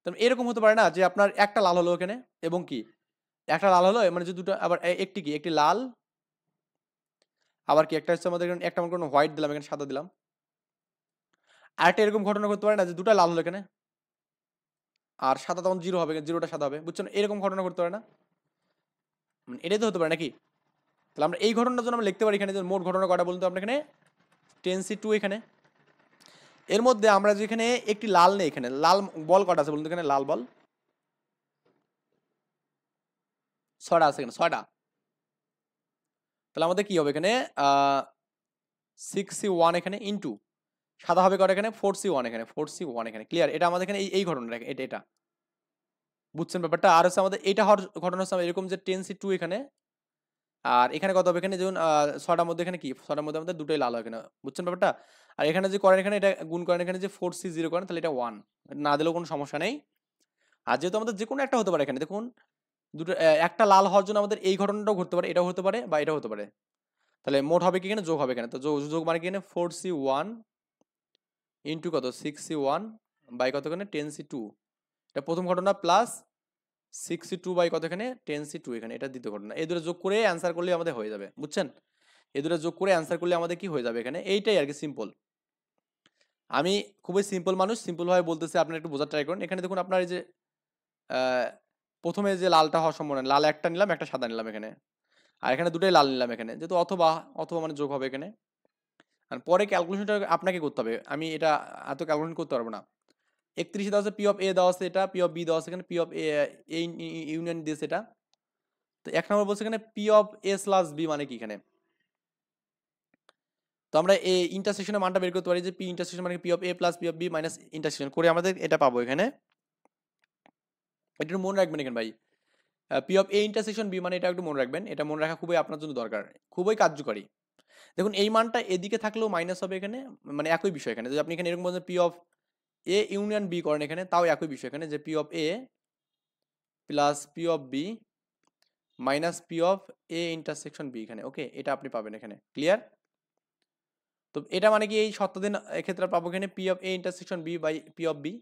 তার মানে এরকম হতে পারে না যে আপনার একটা লাল হলো এখানে, এবং কি একটা লাল হলো মানে যে দুটো, আবার একটি কি একটি লাল, আবার কি একটা হচ্ছে আমাদের এখানে একটা মনে করুন হোয়াইট দিলাম এখানে, সাদা দিলাম। আরেকটা এরকম ঘটনা করতে পারে না যে দুটো লাল হলো এখানে, আর সাদা তখন জিরো হবে, জিরোটা সাদা হবে, বুঝছেন, এরকম ঘটনা করতে পারে না, মানে এটাই তো হতে পারে নাকি। তাহলে আমরা এই ঘটনার জন্য আমরা লিখতে পারি এখানে যে মোট ঘটনা কটা বলতে আমরা এখানে 10C2 এখানে। এর মধ্যে আমরা যেখানে একটি লাল নেই, এখানে লাল বল কটা আছে বলুন তো, এখানে লাল বল 6টা আছে এখানে, 6টা। তাহলে আমাদের কি হবে এখানে 6C1 এখানে ইন্টু সাদা হবে কটা এখানে, 4C1 এখানে, 4C1 এখানে, ক্লিয়ার। এটা আমাদের এখানে এই ঘটনাটা, এটা বুঝছেন ব্যাপারটা। আর হচ্ছে আমাদের এটা হওয়ার ঘটনা হচ্ছে এরকম যে 10C2 এখানে, আর এখানে কত হবে এখানে, যেমন 6টার মধ্যে এখানে কি 6টার মধ্যে আমাদের দুটোই লাল হয় এখানে, বুঝছেন ব্যাপারটা। আর এখানে যে করেন এখানে এটা গুণ করেন এখানে যে 4C0 করেন, তাহলে এটা 1 না দিলেও কোনো সমস্যা নেই। আর যেহেতু আমাদের যে কোনো একটা হতে পারে এখানে, দেখুন দুটো একটা লাল হওয়ার জন্য আমাদের এই ঘটনাটাও ঘটতে পারে, এটাও হতে পারে বা এটাও হতে পারে। তাহলে মোট হবে কি এখানে, যোগ হবে এখানে, তো যোগ মানে কি এখানে 4C1 ইন্টু কত 6C1 বাই কত এখানে 10C2, এটা প্রথম ঘটনা, প্লাস 6C2 বাই কত এখানে 10C2 এখানে, এটা দ্বিতীয় ঘটনা। এই দুটো যোগ করে অ্যান্সার করলে আমাদের হয়ে যাবে, বুঝছেন, এই দুটো যোগ করে অ্যান্সার করলে আমাদের কি হয়ে যাবে এখানে, এইটাই আর কি, সিম্পল। আমি খুবই সিম্পল মানুষ, সিম্পল ভাবে বলতেছি, আপনারা একটু বোঝার ট্রাই করুন। এখানে দেখুন আপনার এই যে প্রথমে যে লালটা হওয়ার সম্ভাবনা, লাল একটা নিলাম একটা সাদা নিলাম এখানে, আর এখানে দুটোই লাল নিলাম এখানে, যেহেতু অথবা অথবা মানে যোগ হবে এখানে। আর পরে ক্যালকুলেশনটা আপনাকে করতে হবে, আমি এটা এত ক্যালকুলেশন করতে পারবো না। 31 দেওয়া আছে পি অফ এ দেওয়া আছে, এটা পি অফ বি দেওয়া আছে, এখানে পি অফ এ ইউনিয়ন দিয়েছে এটা। তো 1 নম্বর বলছে এখানে P of A slash B মানে কি এখানে। তো আমরা এই ইন্টারসেকশনের মানটা বের করতে পারি যে পি ইন্টারসেকশন মানে P of A plus P of B minus intersection করে আমাদের এটা পাবো এখানে। এটা মনে রাখবেন এখানে ভাই, P of A intersection B মানে এটা একটু মনে রাখবেন, এটা মনে রাখা খুবই আপনার জন্য দরকার, খুবই কার্যকরী। দেখুন এই মানটা এদিকে থাকলেও মাইনাস হবে এখানে, মানে একই বিষয় এখানে যদি আপনি এখানে এরকম বলেন P of A union B করেন এখানে, তাও একই বিষয় এখানে যে P of A plus P of B minus P of A intersection B এখানে। ওকে, এটা আপনি পাবেন এখানে, ক্লিয়ার? তো এটা মানে কি এই সত্য এক্ষেত্রে পাবো এখানে P of A intersection B by P of B,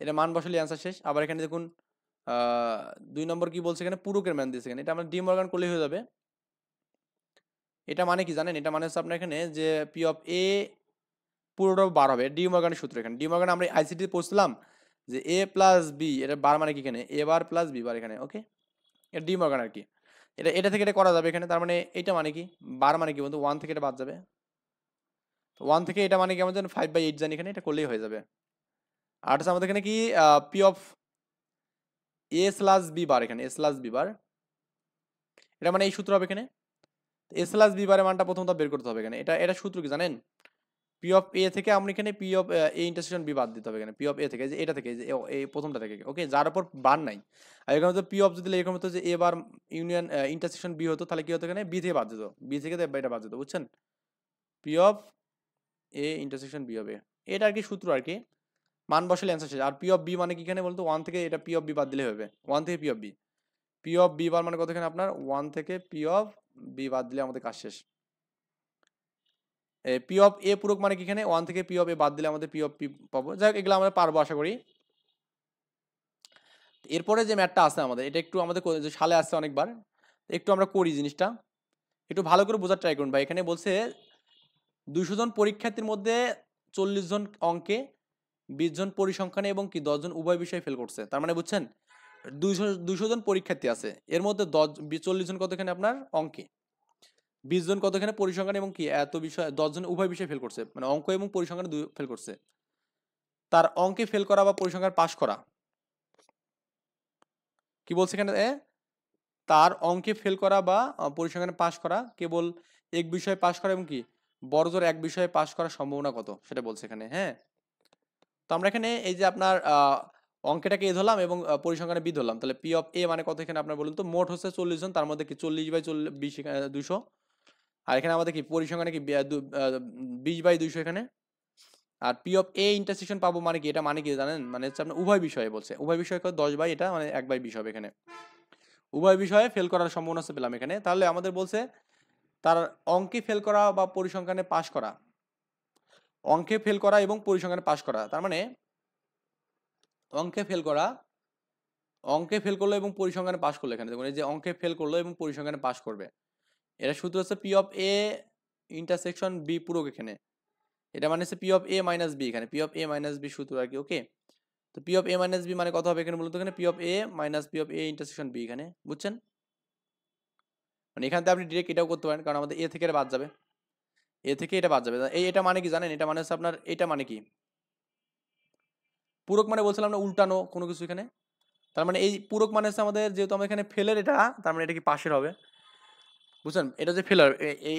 এটা মান বসালে অ্যান্সার শেষ। আবার এখানে দেখুন 2 নম্বর কি বলছে এখানে পুরকের মান দিয়েছে এখানে, এটা আমরা ডি মর্গান করলেই হয়ে যাবে। এটা মানে কি জানেন, এটা মানে হচ্ছে আপনার এখানে যে পি অফ এ পুরোটাও বার হবে, ডি মর্গানের সূত্র এখানে। ডি মর্গান আমরা আইসিটি পড়ছিলাম যে এ প্লাস বি, এটা বার মানে কি এখানে এ বার প্লাস বি বার এখানে। ওকে, এটা ডি মর্গান আর কি, এটা থেকে এটা করা যাবে এখানে। তার মানে এটা মানে কি বার মানে কি বলতো 1 থেকে এটা বাদ যাবে, 1 থেকে এটা মানে কি আমাদের 5/8 জানি এখানে, এটা করলেই হয়ে যাবে। আর হচ্ছে আমাদের এখানে কি P of A slash B bar এখানে, এ স্লাস বি বার, এটা মানে এই সূত্র হবে এখানে। এ স্লাস বি বারের মানটা প্রথমত বের করতে হবে এখানে। এটা সূত্র কি জানেন, পি অফ এ থেকে আমরা এখানে P of A intersection B বাদ দিতে হবে এখানে, পি অফ এ থেকে যে এটা থেকে যে এই প্রথমটা থেকে। ওকে, যার উপর বার নাই। আর এখানে তো পি অফ যদি এরকম হতো যে এ বার ইউনিয়ন ইন্টারসেকশন বি হতো, তাহলে কি হতো এখানে বি থেকে বাদ দিত, বি থেকে এটা বাদ দিত, বুঝছেন? P of A intersection B হবে, এটা আর কি সূত্র আর কি, মান বসালে অ্যান্সার শেষ। আর পি অফ বি মানে কি এখানে বলতো 1 থেকে এটা পি অফ বি বাদ দিলে হবে, 1 থেকে P of B, P of B bar মানে কত এখানে আপনার 1 থেকে পি অফ বি বাদ দিলে আমাদের কাজ শেষ। পি অফ এ পূরক মানে কি এখানে 1 থেকে পি অফ এ বাদ দিলে আমাদের পি অফ পি পাবো। যাই হোক, এগুলো আমরা পারবো আশা করি। এরপরে যে ম্যাথটা আছে আমাদের, এটা একটু আমাদের যে সালে আসছে অনেকবার, একটু আমরা করি জিনিসটা, একটু ভালো করে বোঝার ট্রাই করুন ভাই। এখানে বলছে 200 জন পরীক্ষার্থীর মধ্যে 40 জন অঙ্কে, 20 জন পরিসংখ্যানে এবং কি 10 জন উভয় বিষয়ে ফেল করছে। তার মানে বুঝছেন 200 জন পরীক্ষার্থী আছে, এর মধ্যে 40 জন কত এখানে আপনার অঙ্কে, 20 জন কত এখানে পরিসংখ্যান এবং কি এত বিষয় 10 জন উভয় বিষয়ে ফেল করছে, মানে অঙ্ক এবং পরিসংখ্যানে ফেল করছে। তার অঙ্কে ফেল করা বা পরিসংখ্যান পাস করা, কি বলছে এখানে তার অঙ্কে ফেল করা বা পরিসংখ্যানে পাস করা কেবল এক বিষয়ে পাস করা এবং কি বড়জোর এক বিষয়ে পাস করার সম্ভাবনা কত সেটা বলছে এখানে। হ্যাঁ, তো আমরা এখানে এই যে আপনার অঙ্কেটাকে এ ধরলাম এবং পরিসংখ্যানে বি ধরলাম, তাহলে পি অফ এ মানে কত এখানে আপনার বলুন তো, মোট হচ্ছে 40 জন, তার মধ্যে কি 40/20 200, আর এখানে আমাদের কি পরিসংখ্যানে কি 20/200 এখানে। আর পি অফ এ ইন্টারসেকশন পাবো মানে কি, এটা মানে কি জানেন, মানে হচ্ছে আপনার উভয় বিষয়ে বলছে, উভয় বিষয়ে 10 বাই এটা মানে 1/20 হবে এখানে, উভয় বিষয়ে ফেল করার সম্ভাবনা আছে পেলাম এখানে। তাহলে আমাদের বলছে তার অঙ্কে ফেল করা বা পরিসংখ্যানে পাস করা, অঙ্কে ফেল করা এবং পরিসংখ্যানে পাস করা, তার মানে অঙ্কে ফেল করা, অঙ্কে ফেল করলো এবং পরিসংখ্যানে পাস করলো, এখানে দেখুন এই যে অঙ্কে ফেল করলো এবং পরিসংখ্যানে পাস করবে, এটা সূত্র হচ্ছে P of A intersection B পুরক এখানে, এটা মানে হচ্ছে P of A minus B এখানে, P of A minus B সূত্র আর কি। ওকে, তো P of A minus B মানে কত হবে এখানে মূলত, এখানে P of A minus P of A intersection B এখানে, বুঝছেন? মানে এখান থেকে আপনি ডিরেক্ট এটাও করতে পারেন, কারণ আমাদের এ থেকে এটা বাদ যাবে, এ থেকে এটা বাদ যাবে। এটা মানে কি জানেন, এটা মানে হচ্ছে আপনার, এটা মানে কি পূরক মানে বলছিলাম না উল্টানো কোনো কিছু এখানে, তার মানে এই পূরক মানে হচ্ছে আমাদের যেহেতু আমরা এখানে ফেলের এটা, তার মানে এটা কি পাশের হবে, বুঝছেন? এটা যে ফেলার,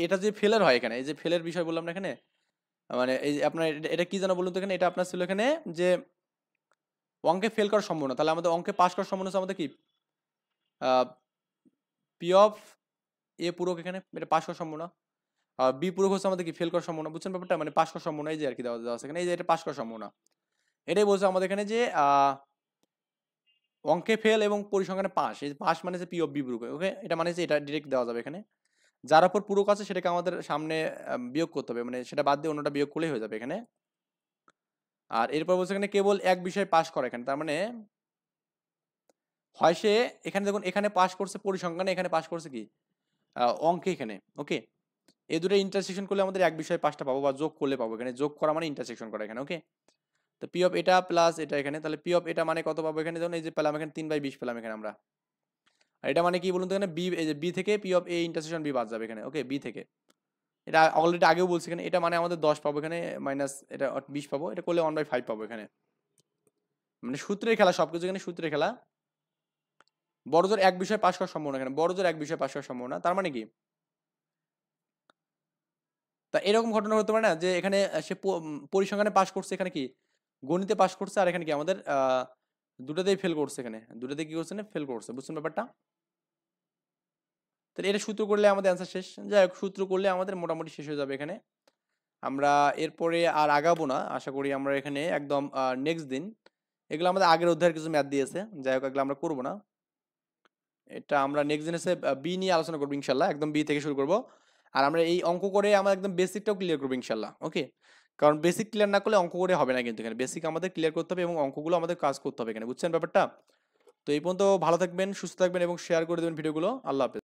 এটা যে ফেলার হয় এখানে, এই যে ফেলের বিষয় বললাম না এখানে, মানে এই যে আপনার এটা কি জানো বলুন তো, এখানে এটা আপনার ছিল এখানে যে অঙ্কে ফেল করার সম্ভাবনা, তাহলে আমাদের অঙ্কে পাস করার সম্ভাবনা হচ্ছে আমাদের কি পি অফ এ পূরক এখানে, এটা পাস করার সম্ভাবনা, আর বি পূরক হচ্ছে আমাদের কি ফেল করার সম্ভাবনা, বুঝছেন ব্যাপারটা? মানে পাস করার সম্ভাবনা এই যে আর কি দেওয়া দেওয়া আছে এখানে, এই যে এটা পাস করার সম্ভাবনা, এটাই বলছে আমাদের এখানে যে অঙ্কে ফেল এবং পরিসংখ্যানে পাস, এই পাস মানে যে পি অফ বি পূরক। ওকে, এটা মানে যে এটা ডিরেক্ট দেওয়া যাবে এখানে, যার উপর পূরক আছে সেটাকে আমাদের সামনে বিয়োগ করতে হবে, মানে সেটা বাদ দিয়ে অন্যটা বিয়োগ করলেই হয়ে যাবে এখানে। আর এরপর বলছে এখানে কেবল এক বিষয়ে পাস করে এখানে, তার মানে হয় সে এখানে দেখুন এখানে পাস করছে পরিসংখ্যানে, এখানে পাস করছে কি অঙ্কে এখানে। ওকে, এই দুটো ইন্টারসেকশন করলে আমাদের এক বিষয়ে পাসটা পাবো, বা যোগ করলে পাবো, এখানে যোগ করা মানে ইন্টারসেকশন করা এখানে। ওকে, তো পি অফ এটা প্লাস এটা এখানে, তাহলে পি অফ এটা মানে কত পাবো এখানে, যেমন এই যে পেলাম এখানে 3/20 পেলাম এখানে আমরা। আর এটা মানে কি বলুন তো, এখানে বি, এই যে বি থেকে P of A intersection B বাদ যাবে এখানে। ওকে, বি থেকে এটা অলরেডি আগেও বলছি এখানে, এটা মানে আমাদের 10 পাবো এখানে, মাইনাস এটা 20 পাবো, এটা করলে 1/5 পাবো এখানে। মানে সূত্রের খেলা, সবকিছু এখানে সূত্রের খেলা। বড় জোর এক বিষয়ে পাশ করার সম্ভাবনা, এখানে বড় জোর এক বিষয়ে পাশ করার সম্ভাবনা, তার মানে কি? তা এরকম ঘটনা হতে পারে না যে এখানে সে পরিসংখ্যানে পাশ করছে, এখানে কি গণিতে পাশ করছে, আর এখানে কি আমাদের দুটাতেই ফেল করছে, এখানে দুটাতেই কি করছে না, ফেল করছে। বুঝছেন ব্যাপারটা? তাহলে এটা সূত্র করলে আমাদের অ্যান্সার শেষ। যাই হোক, সূত্র করলে আমাদের মোটামুটি শেষ হয়ে যাবে এখানে। আমরা এরপরে আর আগাবো না, আশা করি আমরা এখানে একদম নেক্সট দিন, এগুলো আমাদের আগের অধ্যায়ের কিছু ম্যাথ দিয়েছে, যাই হোক এগুলো আমরা করবো না। এটা আমরা নেক্সট দিন এসে বি নিয়ে আলোচনা করবো ইনশাল্লাহ, একদম বি থেকে শুরু করবো। আর আমরা এই অঙ্ক করে আমরা একদম বেসিকটাও ক্লিয়ার করবো ইনশাল্লাহ, ওকে? কারণ বেসিক ক্লিয়ার না করলে অঙ্ক করে হবে না, কিন্তু এখানে বেসিক আমাদের ক্লিয়ার করতে হবে এবং অঙ্কগুলো আমাদের কাজ করতে হবে এখানে। বুঝছেন ব্যাপারটা? তো এই পর্যন্ত ভালো থাকবেন, সুস্থ থাকবেন এবং শেয়ার করে দেবেন ভিডিওগুলো। আল্লাহ হাফেজ।